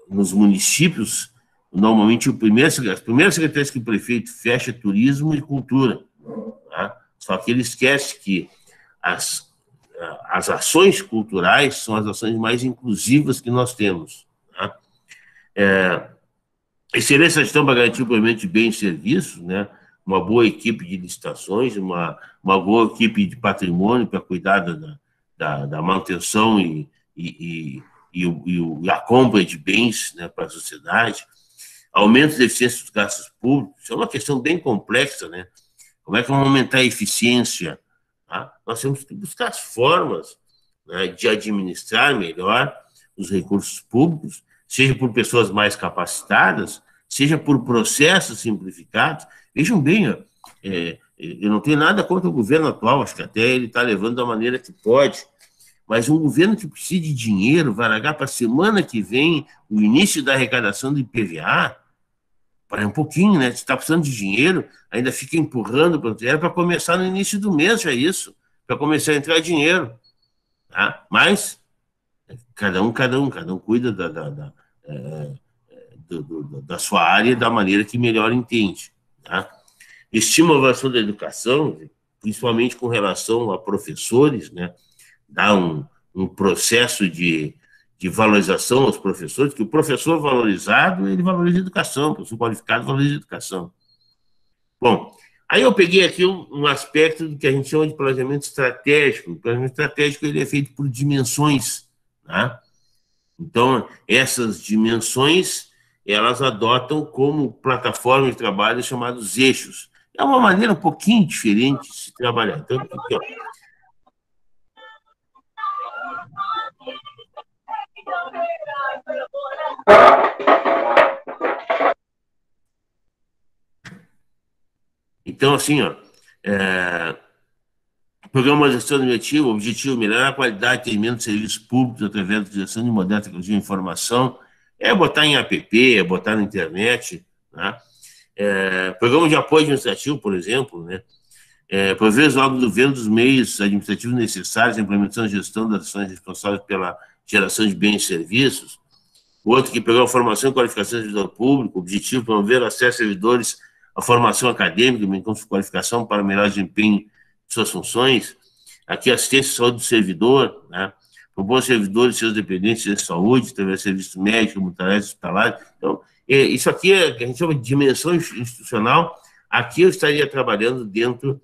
nos municípios, normalmente as primeiras secretarias que o prefeito fecha é turismo e cultura, tá? Só que ele esquece que as ações culturais são as ações mais inclusivas que nós temos, tá? Excelência gestão para garantir o provimento de bens e serviços, né? Uma boa equipe de licitações, uma boa equipe de patrimônio para cuidar da manutenção e a compra de bens, né, para a sociedade. Aumento da eficiência dos gastos públicos, isso é uma questão bem complexa, né? Como é que vamos aumentar a eficiência? Tá? Nós temos que buscar as formas, né, de administrar melhor os recursos públicos, seja por pessoas mais capacitadas, seja por processos simplificados. Vejam bem, eu não tenho nada contra o governo atual, acho que até ele está levando da maneira que pode, mas um governo que precisa de dinheiro vai largar para a semana que vem o início da arrecadação do IPVA. Para um pouquinho, né? Se está precisando de dinheiro, ainda fica empurrando, era para começar no início do mês já isso, para começar a entrar dinheiro, tá? Mas cada um cuida da sua área da maneira que melhor entende, tá? Estimulação da educação, principalmente com relação a professores, né? Dá um processo de valorização aos professores, que o professor valorizado, ele valoriza a educação, o professor qualificado valoriza a educação. Bom, aí eu peguei aqui um aspecto do que a gente chama de planejamento estratégico. O planejamento estratégico ele é feito por dimensões, tá? Então, essas dimensões, elas adotam como plataforma de trabalho chamados eixos. É uma maneira um pouquinho diferente de se trabalhar. Então, aqui, ó. Então, assim, ó, programa de gestão objetiva, melhorar a qualidade de atendimento de serviços públicos através da gestão de moderna tecnologia de informação, botar em app, botar na internet, né? Programa de apoio administrativo, por exemplo, né? Prover os órgãos do governo dos meios administrativos necessários à implementação e gestão das ações responsáveis pela geração de bens e serviços. O outro que pegou a formação e qualificação do servidor público, objetivo promover o acesso a servidores à formação acadêmica, enquanto qualificação para melhor desempenho de suas funções. Aqui, assistência à saúde do servidor, né? Propor servidores e seus dependentes de saúde, através de serviços médicos, multilares, hospitalares. Então, isso aqui que a gente chama de dimensão institucional. Aqui eu estaria trabalhando dentro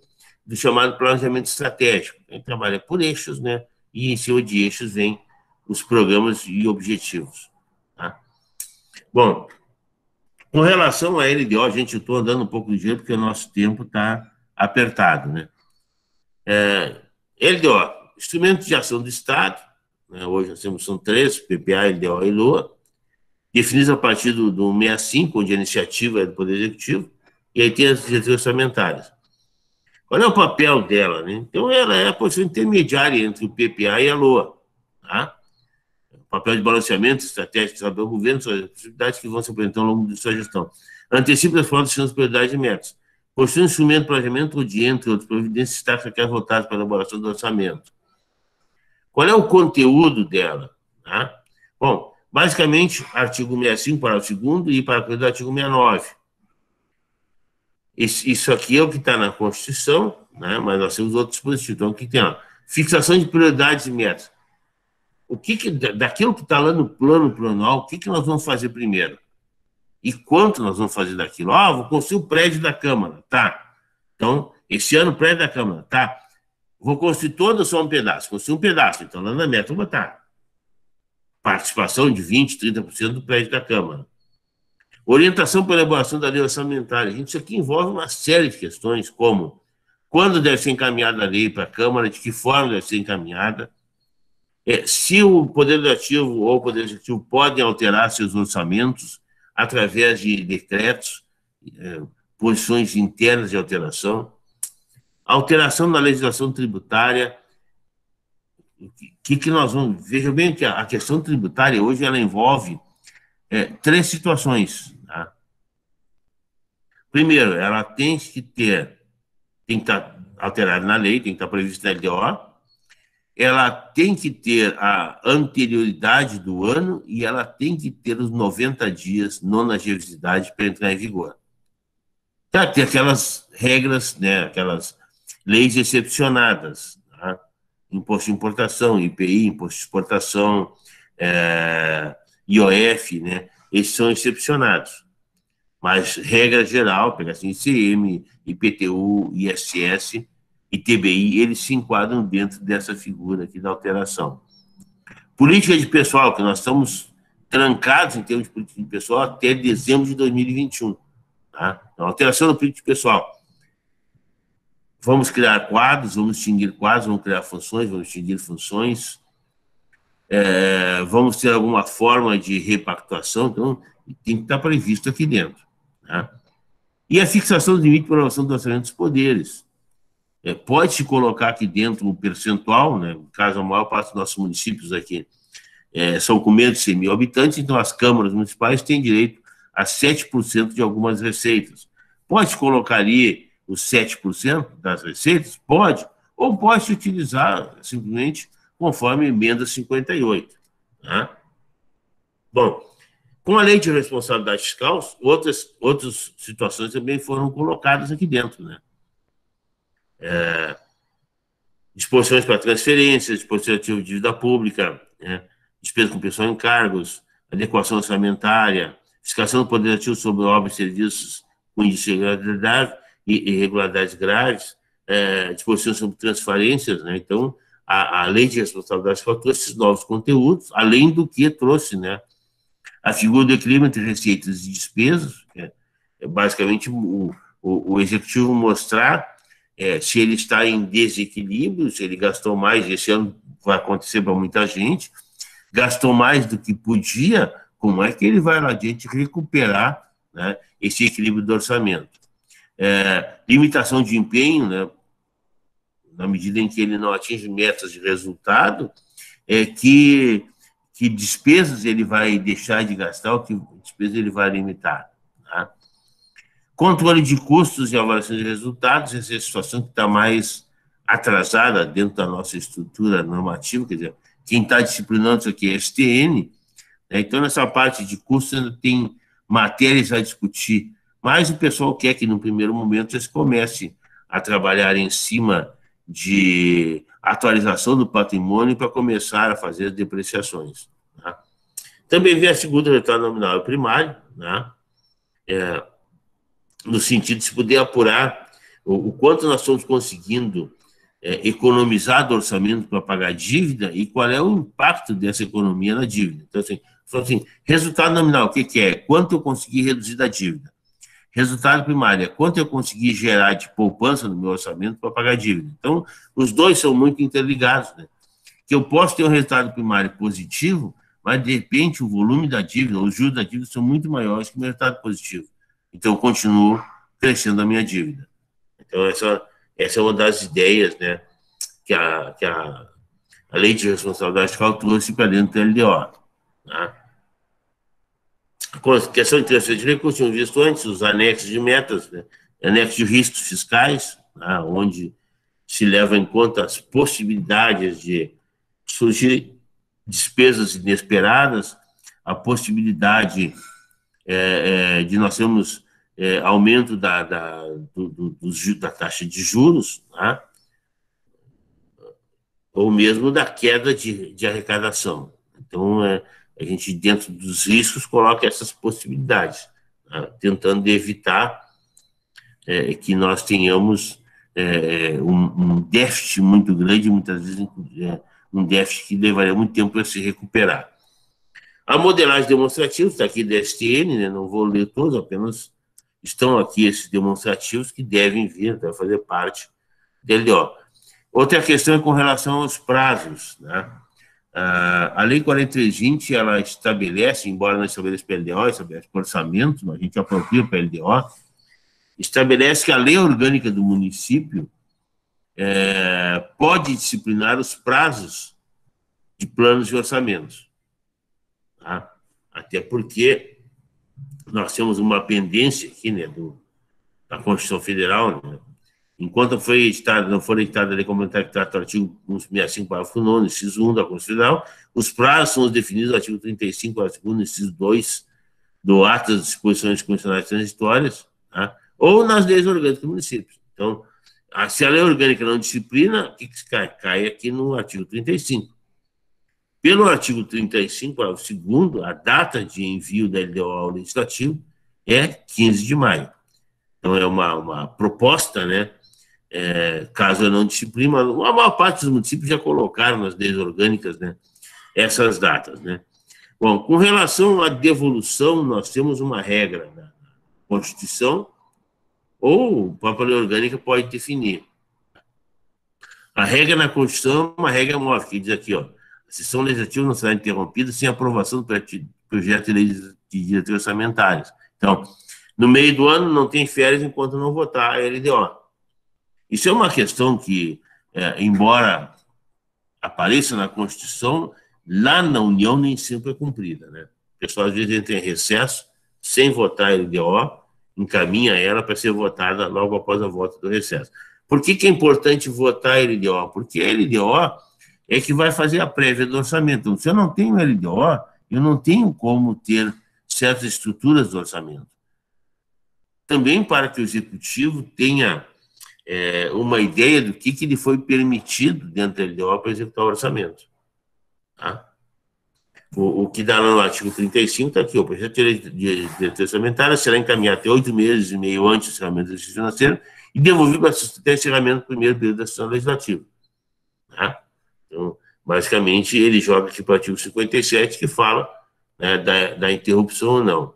do chamado planejamento estratégico. A gente trabalha por eixos, né? E em cima de eixos vem os programas e objetivos. Tá? Bom, com relação à LDO, gente, eu estou andando um pouco ligeiro porque o nosso tempo está apertado, né? LDO, instrumentos de ação do Estado, né? Hoje nós temos, são três, PPA, LDO e LOA, definidos a partir do 65, onde a iniciativa é do Poder Executivo, e aí tem as diretrizes orçamentárias. Qual é o papel dela, né? Então, ela é a posição intermediária entre o PPA e a LOA, tá? O papel de balanceamento estratégico do governo sobre as possibilidades que vão se apresentar ao longo de sua gestão. Antecipa as formas de prioridades e metas. Possui um instrumento de planejamento de, entre outras providências, destaca aquelas voltadas para a elaboração do orçamento. Qual é o conteúdo dela? Tá? Bom, basicamente, artigo 65, parágrafo 2º, e para o artigo 69. Isso aqui é o que está na Constituição, né? Mas nós temos outros dispositivos. Então, o que tem lá? Fixação de prioridades e metas. Daquilo que está lá no plano plurianual, o que nós vamos fazer primeiro? E quanto nós vamos fazer daquilo? Vou construir o prédio da Câmara. Tá. Então, esse ano o prédio da Câmara. Tá. Vou construir todo ou só um pedaço? Construir um pedaço. Então, lá na meta, vou botar participação de 20%, 30% do prédio da Câmara. Orientação para a elaboração da lei orçamentária. Gente, isso aqui envolve uma série de questões, como quando deve ser encaminhada a lei para a Câmara, de que forma deve ser encaminhada, se o Poder Legislativo ou o Poder Executivo podem alterar seus orçamentos através de decretos, posições internas de alteração na legislação tributária. O que nós vamos... Veja bem que a questão tributária hoje ela envolve três situações. Tá? Primeiro, ela tem que estar alterada na lei, tem que estar prevista na LDO, ela tem que ter a anterioridade do ano e ela tem que ter os 90 dias, nonagevidade, para entrar em vigor. Tá, tem aquelas regras, né, aquelas leis excepcionadas, tá? Imposto de importação, IPI, imposto de exportação, IOF, né, esses são excepcionados. Mas, regra geral, pega assim, ICM, IPTU, ISS, e TBI, eles se enquadram dentro dessa figura aqui da alteração. Política de pessoal, que nós estamos trancados em termos de política de pessoal até dezembro de 2021. Tá? Então, alteração da política de pessoal. Vamos criar quadros, vamos extinguir quadros, vamos criar funções, vamos extinguir funções. Vamos ter alguma forma de repactuação, então tem que estar previsto aqui dentro. Tá? E a fixação do limite para a aprovação do orçamento dos poderes. Pode-se colocar aqui dentro um percentual, né? No caso, a maior parte dos nossos municípios aqui são com menos de 100 mil habitantes, então as câmaras municipais têm direito a 7% de algumas receitas. Pode colocar ali os 7% das receitas? Pode. Ou pode-se utilizar simplesmente conforme a emenda 58. Tá? Bom, com a lei de responsabilidade fiscal, outras situações também foram colocadas aqui dentro, né? Disposições para transferências, disposição de dívida pública, despesa com pessoal em cargos, adequação orçamentária, fiscalização do Poder Legislativo sobre obras e serviços com índice de irregularidades graves, disposição sobre transferências, né? Então, a lei de responsabilidade fiscal trouxe esses novos conteúdos, além do que trouxe, né, a figura do equilíbrio entre receitas e despesas, que é basicamente o executivo mostrar se ele está em desequilíbrio, se ele gastou mais, esse ano vai acontecer para muita gente, gastou mais do que podia, como é que ele vai lá adiante recuperar, né, esse equilíbrio do orçamento? Limitação de empenho, né, na medida em que ele não atinge metas de resultado, que despesas ele vai deixar de gastar, ou que despesas ele vai limitar. Tá? Controle de custos e avaliação de resultados, essa é a situação que está mais atrasada dentro da nossa estrutura normativa, quer dizer, quem está disciplinando isso aqui é a STN, né? Então, nessa parte de custos ainda tem matérias a discutir, mas o pessoal quer que, no primeiro momento, já se comece a trabalhar em cima de atualização do patrimônio para começar a fazer as depreciações. Tá? Também vem a segunda resultado nominal e primário, né? No sentido de se poder apurar o quanto nós estamos conseguindo economizar do orçamento para pagar dívida e qual é o impacto dessa economia na dívida. Então, assim, resultado nominal, o que é? Quanto eu consegui reduzir da dívida. Resultado primário, quanto eu consegui gerar de poupança no meu orçamento para pagar dívida. Então, os dois são muito interligados, né? Que eu posso ter um resultado primário positivo, mas, de repente, o volume da dívida, os juros da dívida são muito maiores que o meu resultado positivo. Então, eu continuo crescendo a minha dívida. Então, essa é uma das ideias, né, que a Lei de Responsabilidade Fiscal trouxe para dentro do LDO. Tá? A questão de transferência de recursos, tínhamos visto antes, os anexos de metas, né, anexos de riscos fiscais, tá, onde se leva em conta as possibilidades de surgir despesas inesperadas, a possibilidade de nós termos aumento da taxa de juros, tá? Ou mesmo da queda de arrecadação. Então, a gente, dentro dos riscos, coloca essas possibilidades, tá? Tentando evitar que nós tenhamos um déficit muito grande, muitas vezes um déficit que levaria muito tempo para se recuperar. A modelagem demonstrativa está aqui da STN, né? Não vou ler todos, apenas estão aqui esses demonstrativos que devem vir, devem fazer parte do LDO. Outra questão é com relação aos prazos, né? A Lei 4320, ela estabelece, embora não estabeleça para LDO, estabelece para orçamento, a gente apropria para LDO, estabelece que a lei orgânica do município pode disciplinar os prazos de planos e orçamentos. Tá? Até porque nós temos uma pendência aqui, né, da Constituição Federal, né? Enquanto não for editada a lei complementar que trata o artigo 165, parágrafo 9, inciso 1 da Constituição Federal, os prazos são os definidos no artigo 35, parágrafo 2, inciso 2 do ato das disposições constitucionais transitórias, tá? Ou nas leis orgânicas do município. Então, se a lei orgânica não disciplina, o que cai? Cai aqui no artigo 35. Pelo artigo 35, parágrafo 2º, a data de envio da LDO ao Legislativo é 15 de maio. Então, é uma proposta, né? Caso eu não disciplina, a maior parte dos municípios já colocaram nas leis orgânicas, né, essas datas, né? Bom, com relação à devolução, nós temos uma regra na Constituição, ou a própria lei orgânica pode definir. A regra na Constituição é uma regra móvel, que diz aqui, ó, a sessão legislativa não será interrompida sem aprovação do projeto de lei de diretrizes orçamentárias. Então, no meio do ano não tem férias enquanto não votar a LDO. Isso é uma questão que, embora apareça na Constituição, lá na União nem sempre é cumprida, né? O pessoal às vezes entra em recesso, sem votar a LDO, encaminha ela para ser votada logo após a volta do recesso. Por que é importante votar a LDO? Porque a LDO é que vai fazer a prévia do orçamento. Então, se eu não tenho LDO, eu não tenho como ter certas estruturas do orçamento. Também para que o Executivo tenha uma ideia do que lhe foi permitido dentro da LDO para executar o orçamento. Tá? O que dá no artigo 35 está aqui, o projeto de lei de diretriz orçamentária será encaminhado até 8 meses e meio antes do encerramento do exercício financeiro e devolvido para até o encerramento do primeiro período da sessão legislativa. Tá? Então, basicamente, ele joga aqui para o artigo 57, que fala, né, da interrupção ou não.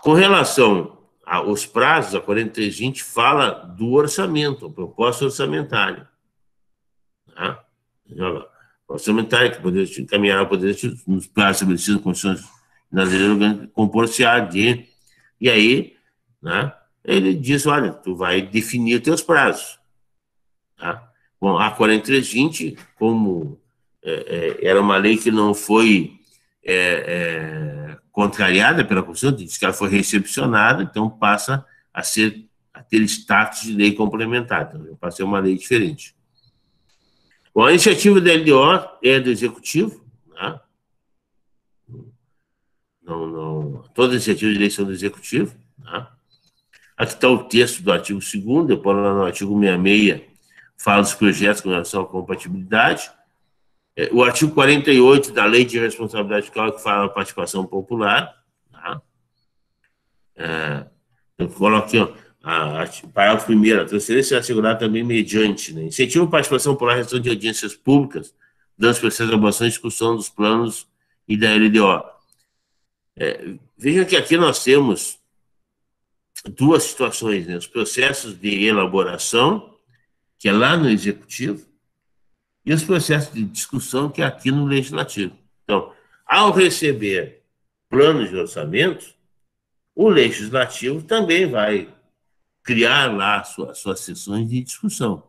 Com relação aos prazos, a 4320 fala do orçamento, a proposta orçamentária. Tá? Orçamentária, que poderia encaminhar ao Poder nos prazos estabelecidos em condições nas leis orgânicas, compor-se a de. E aí, né, ele diz: olha, tu vai definir os teus prazos. Tá? Bom, a 4320, como era uma lei que não foi contrariada pela Constituição, diz que ela foi recepcionada, então passa a ter status de lei complementar, então passa a ser uma lei diferente. Bom, a iniciativa da LDO é do Executivo, tá? Todas as iniciativas de lei são do Executivo, tá? Aqui está o texto do artigo 2º, depois lá no artigo 66 fala dos projetos com relação à compatibilidade. O artigo 48 da Lei de Responsabilidade Fiscal, que fala da participação popular. Tá? Eu coloco aqui, ó, parágrafo primeiro, a transferência é assegurada também mediante, né, incentivo a participação por realização de audiências públicas, dando processo de elaboração e discussão dos planos e da LDO. Vejam que aqui nós temos duas situações, né, os processos de elaboração, que é lá no Executivo, e os processos de discussão, que é aqui no Legislativo. Então, ao receber planos de orçamento, o Legislativo também vai criar lá suas sessões de discussão.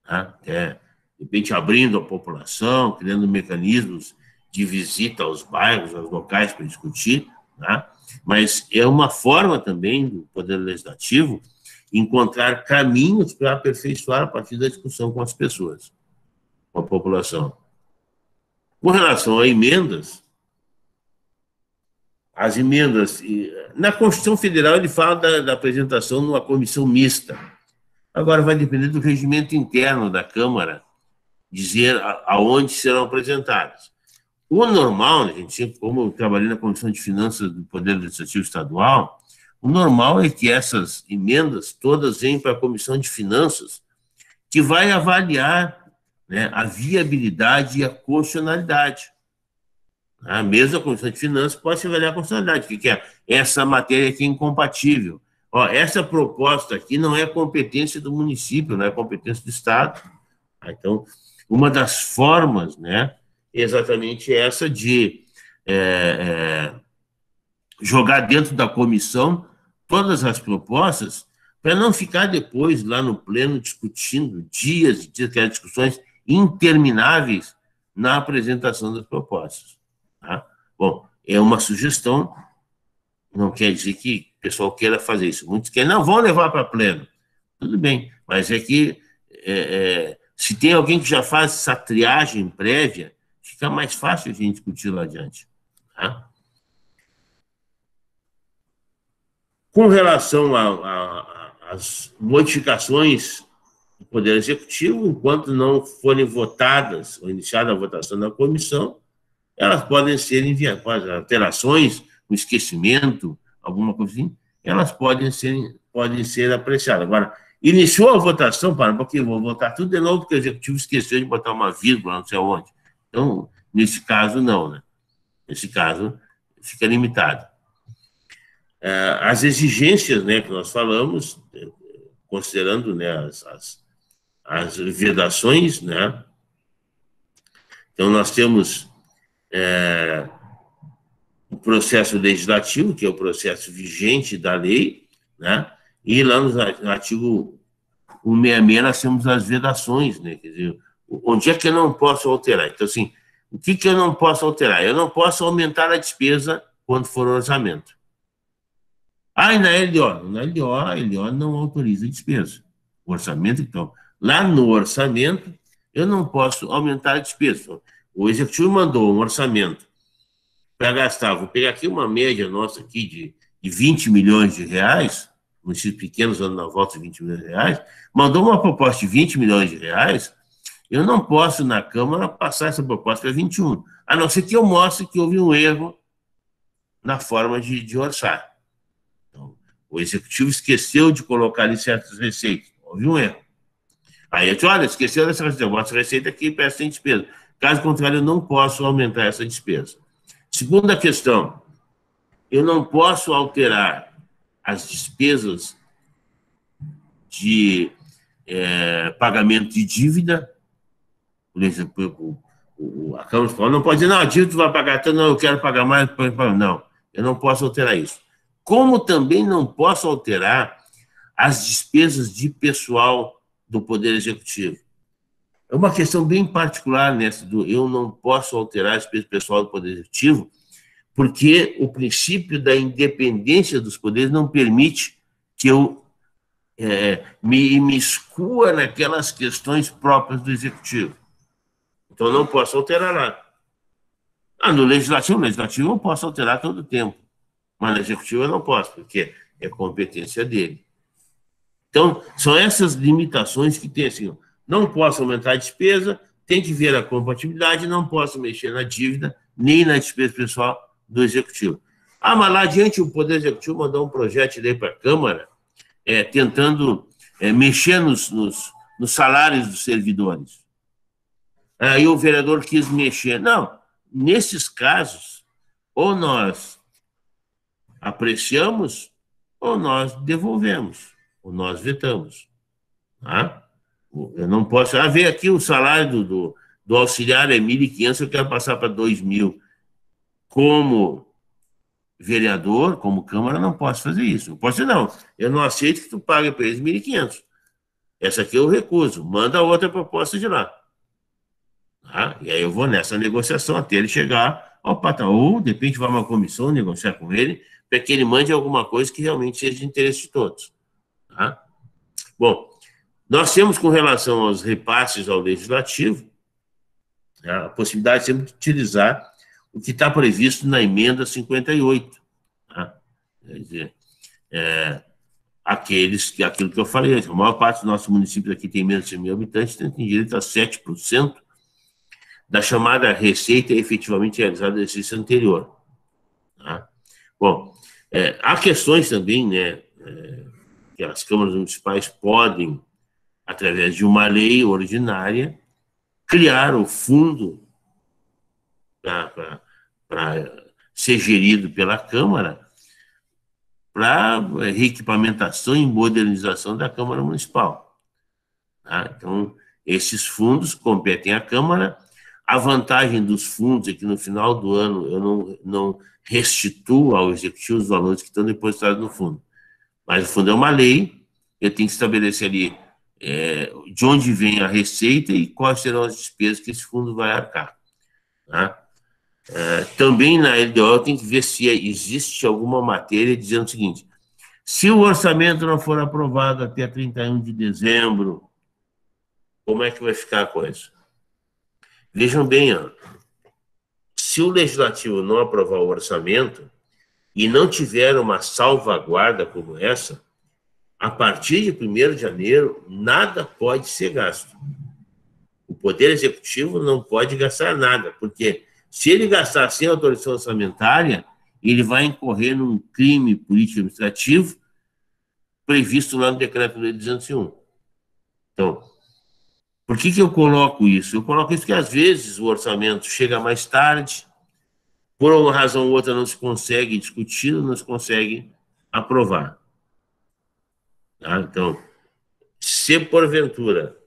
Tá? De repente, abrindo a população, criando mecanismos de visita aos bairros, aos locais para discutir, tá? Mas é uma forma também do Poder Legislativo encontrar caminhos para aperfeiçoar a partir da discussão com as pessoas, com a população. Com relação a emendas, as emendas, na Constituição Federal ele fala da apresentação numa comissão mista. Agora vai depender do regimento interno da Câmara dizer aonde serão apresentadas. O normal, né, gente, como eu trabalhei na Comissão de Finanças do Poder Legislativo Estadual, o normal é que essas emendas todas venham para a Comissão de Finanças, que vai avaliar, né, a viabilidade e a constitucionalidade. Mesmo a Comissão de Finanças pode avaliar a constitucionalidade, que é essa matéria aqui é incompatível. Essa proposta aqui não é competência do município, não é competência do Estado. Então, uma das formas, né, é exatamente essa de jogar dentro da comissão todas as propostas, para não ficar depois lá no pleno discutindo dias e dias, aquelas discussões intermináveis na apresentação das propostas. Tá? Bom, é uma sugestão, não quer dizer que o pessoal queira fazer isso. Muitos querem, não, vão levar para pleno. Tudo bem, mas é que se tem alguém que já faz essa triagem prévia, fica mais fácil a gente discutir lá adiante. Tá? Com relação às modificações do Poder Executivo, enquanto não forem votadas ou iniciada a votação na comissão, elas podem ser enviadas, alterações, um esquecimento, alguma coisa assim, elas podem ser apreciadas. Agora, iniciou a votação, para um pouquinho, vou votar tudo de novo, porque o Executivo esqueceu de botar uma vírgula, não sei aonde. Então, nesse caso, não, né? Nesse caso, fica limitado. As exigências, né, que nós falamos, considerando, né, as vedações, né? Então, nós temos o processo legislativo, que é o processo vigente da lei, né? E lá no artigo 166 nós temos as vedações, né? Quer dizer, onde é que eu não posso alterar? Então, assim, o que eu não posso alterar? Eu não posso aumentar a despesa quando for o orçamento. E na LDO? Na LDO, a LDO não autoriza a despesa. O orçamento, então, lá no orçamento, eu não posso aumentar a despesa. O Executivo mandou um orçamento para gastar, vou pegar aqui uma média nossa aqui de 20 milhões de reais, municípios pequenos andam na volta de 20 milhões de reais, mandou uma proposta de 20 milhões de reais, eu não posso, na Câmara, passar essa proposta para 21, a não ser que eu mostre que houve um erro na forma de orçar. Então, o Executivo esqueceu de colocar ali certas receitas, houve um erro. Aí eu disse, olha, esqueceu dessa receita, eu mostro a receita aqui e peço sem despesa. Caso contrário, eu não posso aumentar essa despesa. Segunda questão, eu não posso alterar as despesas de pagamento de dívida. Por exemplo, a Câmara falou, não pode dizer, não, a dívida vai pagar tanto, não, eu quero pagar mais. Não, eu não posso alterar isso. Como também não posso alterar as despesas de pessoal do Poder Executivo. É uma questão bem particular nessa eu não posso alterar as despesas pessoal do Poder Executivo, porque o princípio da independência dos poderes não permite que eu me imiscua naquelas questões próprias do Executivo. Então, eu não posso alterar lá. No Legislativo eu posso alterar todo o tempo, mas no Executivo eu não posso, porque é competência dele. Então, são essas limitações que tem, assim, não posso aumentar a despesa, tem que ver a compatibilidade, não posso mexer na dívida, nem na despesa pessoal do Executivo. Mas lá adiante o Poder Executivo mandou um projeto de lei para a Câmara tentando mexer nos salários dos servidores. Aí o vereador quis mexer. Não, nesses casos, ou nós apreciamos, ou nós devolvemos, ou nós vetamos. Tá? Eu não posso... ver aqui o salário do auxiliar é 1.500, eu quero passar para 2.000. Como vereador, como Câmara, não posso fazer isso. Não posso dizer, não. Eu não aceito que tu pague para eles 1.500. Essa aqui eu recuso. Manda outra proposta de lá. Tá? E aí eu vou nessa negociação até ele chegar ao patrão. Ou, de repente, vai uma comissão negociar com ele para que ele mande alguma coisa que realmente seja de interesse de todos. Tá? Bom, nós temos, com relação aos repasses ao Legislativo, a possibilidade sempre de utilizar o que está previsto na emenda 58. Tá? Quer dizer, aquilo que eu falei, a maior parte dos nossos municípios aqui tem menos de 100 mil habitantes, tem direito a 7% da chamada receita efetivamente realizada no exercício anterior. Tá? Bom, há questões também, né, que as câmaras municipais podem, através de uma lei ordinária, criar o fundo para ser gerido pela Câmara para reequipamentação e modernização da Câmara Municipal. Tá? Então, esses fundos competem à Câmara. A vantagem dos fundos é que no final do ano eu não restituo ao Executivo os valores que estão depositados no fundo. Mas o fundo é uma lei, eu tenho que estabelecer ali de onde vem a receita e quais serão as despesas que esse fundo vai arcar. Tá? Também na LDO eu tenho que ver se existe alguma matéria dizendo o seguinte: se o orçamento não for aprovado até 31 de dezembro, como é que vai ficar a coisa? Vejam bem, se o Legislativo não aprovar o orçamento e não tiver uma salvaguarda como essa, a partir de 1º de janeiro, nada pode ser gasto. O Poder Executivo não pode gastar nada, porque se ele gastar sem autorização orçamentária, ele vai incorrer num crime político-administrativo previsto lá no Decreto-Lei 201. Então, por que eu coloco isso? Eu coloco isso porque, às vezes, o orçamento chega mais tarde, por uma razão ou outra não se consegue discutir, não se consegue aprovar. Tá? Então, se porventura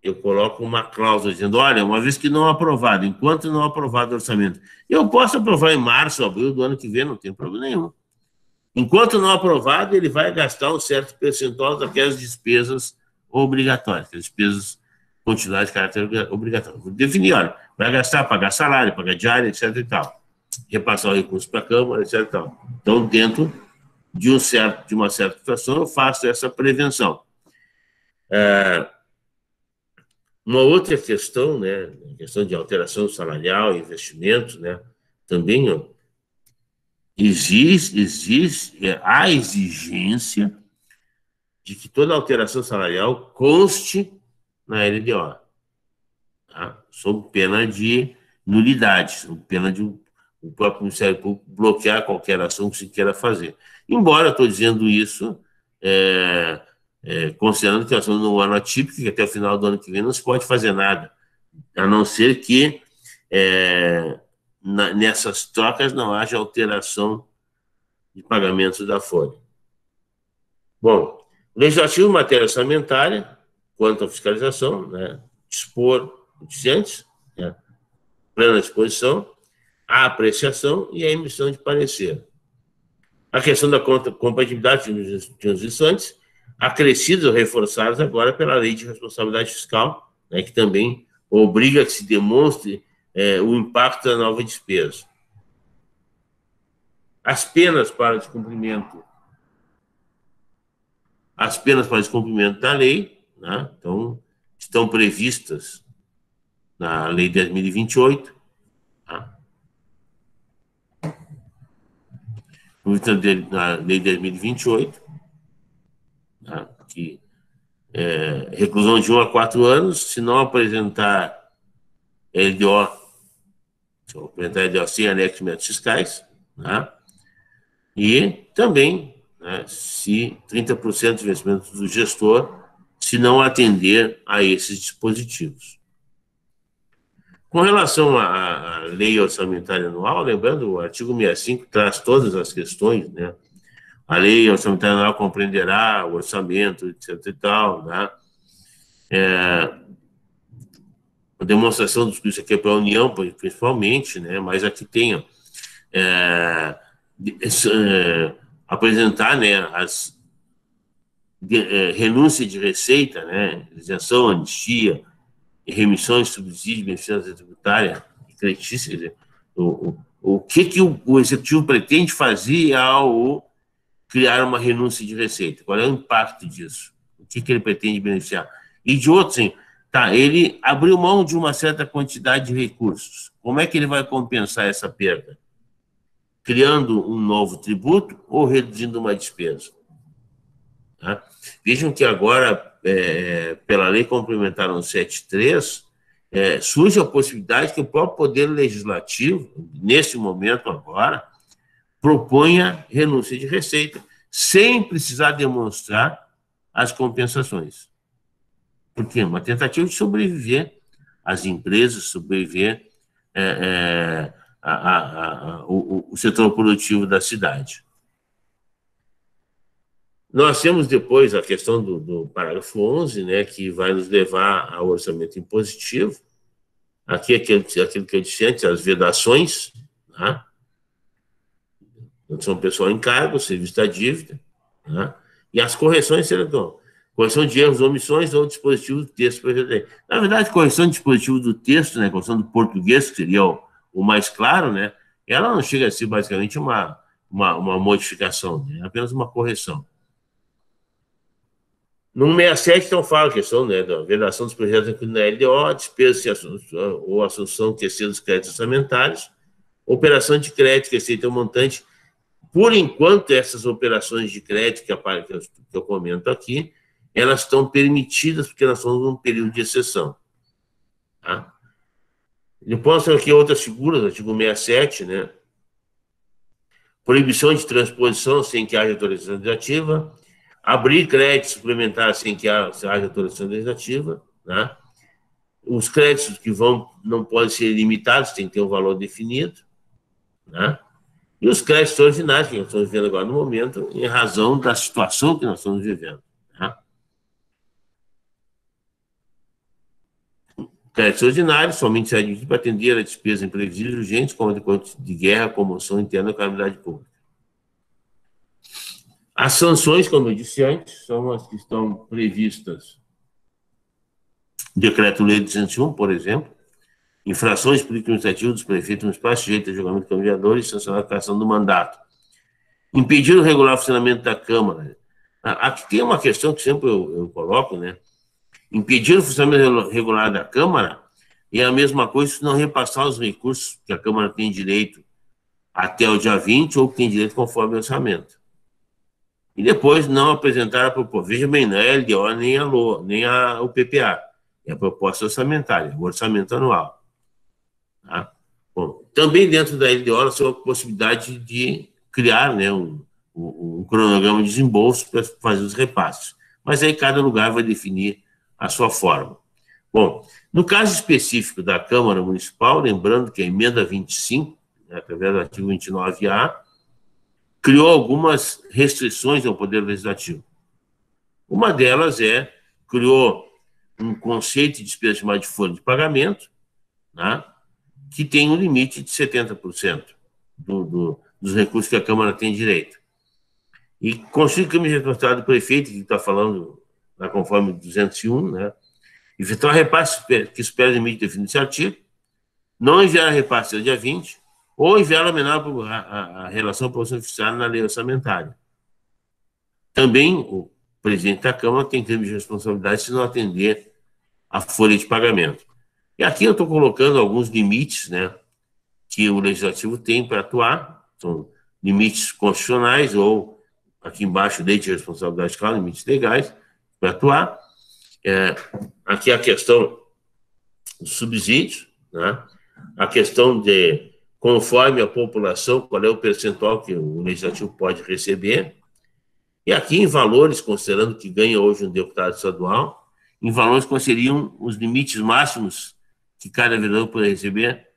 eu coloco uma cláusula dizendo, olha, uma vez que não aprovado, enquanto não aprovado o orçamento, eu posso aprovar em março, abril do ano que vem, não tem problema nenhum. Enquanto não aprovado, ele vai gastar um certo percentual daquelas despesas obrigatórias, aquelas despesas continuadas de caráter obrigatório. Vou definir, olha, vai gastar, pagar salário, pagar diária, etc. e tal. Repassar o recurso para a Câmara, etc. e tal. Então, dentro de uma certa situação, eu faço essa prevenção. Uma outra questão, né, a questão de alteração salarial, investimento, né, também há exigência de que toda alteração salarial conste na LDO, tá? Sob pena de nulidade, sob pena de o próprio Ministério Público bloquear qualquer ação que se queira fazer. Embora eu estou dizendo isso, considerando que nós estamos num ano atípico, que até o final do ano que vem não se pode fazer nada, a não ser que nessas trocas não haja alteração de pagamentos da folha. Bom, legislativo em matéria orçamentária, quanto à fiscalização, né, dispor noticiantes, né, plena disposição, a apreciação e a emissão de parecer. A questão da compatibilidade de transições, acrescidas ou reforçadas agora pela Lei de Responsabilidade Fiscal, né, que também obriga que se demonstre o impacto da nova despesa. As penas para descumprimento da lei, né, então, estão previstas na Lei 10.028, tá? Na Lei 10.028, tá? Que reclusão de 1 a 4 anos, se não apresentar LDO, sem anexo de métodos fiscais, tá? E também né, se 30% de investimento do gestor, se não atender a esses dispositivos. Com relação à lei orçamentária anual, lembrando, o artigo 65 traz todas as questões, né? A lei orçamentária anual compreenderá o orçamento, etc. e tal, né? A demonstração dos custos aqui é para a União, principalmente, né? Mas aqui tem apresentar, né, as renúncia de receita, né? Isenção, anistia, remissões, subsídios, beneficência tributária e creditícia. Quer dizer, o que o Executivo pretende fazer ao criar uma renúncia de receita? Qual é o impacto disso? O que ele pretende beneficiar? E de outros, sim, tá, ele abriu mão de uma certa quantidade de recursos. Como é que ele vai compensar essa perda? Criando um novo tributo ou reduzindo uma despesa? Tá? Vejam que agora, pela Lei Complementar 173, surge a possibilidade que o próprio Poder Legislativo, nesse momento agora, proponha renúncia de receita, sem precisar demonstrar as compensações. Por quê? Uma tentativa de sobreviver às empresas, sobreviver o setor produtivo da cidade. Nós temos depois a questão do parágrafo 11, né, que vai nos levar ao orçamento impositivo. Aqui é aquilo que eu disse antes, as vedações, tá? São pessoal em cargo, serviço da dívida, tá? E as correções serão correção de erros, omissões ou dispositivo do texto. Na verdade, correção de dispositivo do texto, né, correção do português, que seria o mais claro, né, ela não chega a ser basicamente uma modificação, né, é apenas uma correção. No 67, então, fala a questão, né, da vedação dos projetos na LDO, despesas ou assunção que excedem os créditos orçamentários, operação de crédito que excede o montante. Por enquanto, essas operações de crédito que eu comento aqui, elas estão permitidas porque nós estamos num período de exceção. Tá? Depois, tem aqui outras figuras, artigo 67, né? Proibição de transposição sem que haja autorização legislativa, abrir crédito suplementar sem que haja autorização legislativa, né? Os créditos que não podem ser limitados, tem que ter um valor definido, né? E os créditos ordinários que nós estamos vivendo agora no momento, em razão da situação que nós estamos vivendo. Tá? Créditos ordinários somente se admitem para atender a despesas imprevisíveis urgentes, como decorrentes de guerra, comoção interna ou calamidade pública. As sanções, como eu disse antes, são as que estão previstas no Decreto-Lei 201, por exemplo, infrações político-administrativas dos prefeitos municipais sujeitos a julgamento de vereadores e sancionar a cassação do mandato. Impedir o regular funcionamento da Câmara. Aqui tem uma questão que sempre eu coloco, né? Impedir o funcionamento regular da Câmara é a mesma coisa se não repassar os recursos que a Câmara tem direito até o dia 20 ou que tem direito conforme o orçamento. E depois não apresentar a proposta. Veja bem, não é a LDO nem a LO, nem o PPA. É a proposta orçamentária, o orçamento anual. Tá? Bom, também dentro da LDO nós temos a possibilidade de criar, né, um cronograma de desembolso para fazer os repasses. Mas aí cada lugar vai definir a sua forma. Bom, no caso específico da Câmara Municipal, lembrando que a emenda 25, né, através do artigo 29A, criou algumas restrições ao Poder Legislativo. Uma delas criou um conceito de despesa chamada de folha de pagamento, né, que tem um limite de 70% dos recursos que a Câmara tem direito. E constitui crime de responsabilidade do prefeito, que está falando, conforme 201, né, efetuar repasse que supera o limite definido nesse artigo, não enviar repasse até o dia 20, ou enviar a menor a relação à posição oficial na lei orçamentária. Também o presidente da Câmara tem crime de responsabilidade se não atender a folha de pagamento. E aqui eu estou colocando alguns limites, né, que o Legislativo tem para atuar, são limites constitucionais ou, aqui embaixo, lei de responsabilidade fiscal, limites legais para atuar. Aqui a questão dos subsídios, né, a questão de, conforme a população, qual é o percentual que o Legislativo pode receber, E aqui em valores, considerando que ganha hoje um deputado estadual, em valores quais seriam os limites máximos que cada vereador poderia receber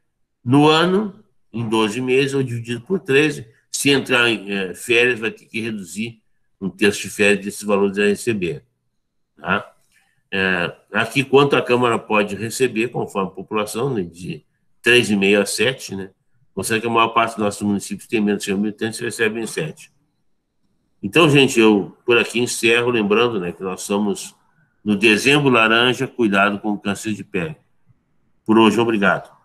no ano, em 12 meses, ou dividido por 13. Se entrar em férias, vai ter que reduzir um terço de férias desses valores a receber. Tá? Aqui, quanto a Câmara pode receber, conforme a população, né, de 3,5 a 7, né? Considera que a maior parte dos nossos municípios tem menos de 100 habitantes e recebem 7. Então, gente, eu por aqui encerro, lembrando, né, que nós somos no Dezembro Laranja, cuidado com o câncer de pele. Por hoje, obrigado.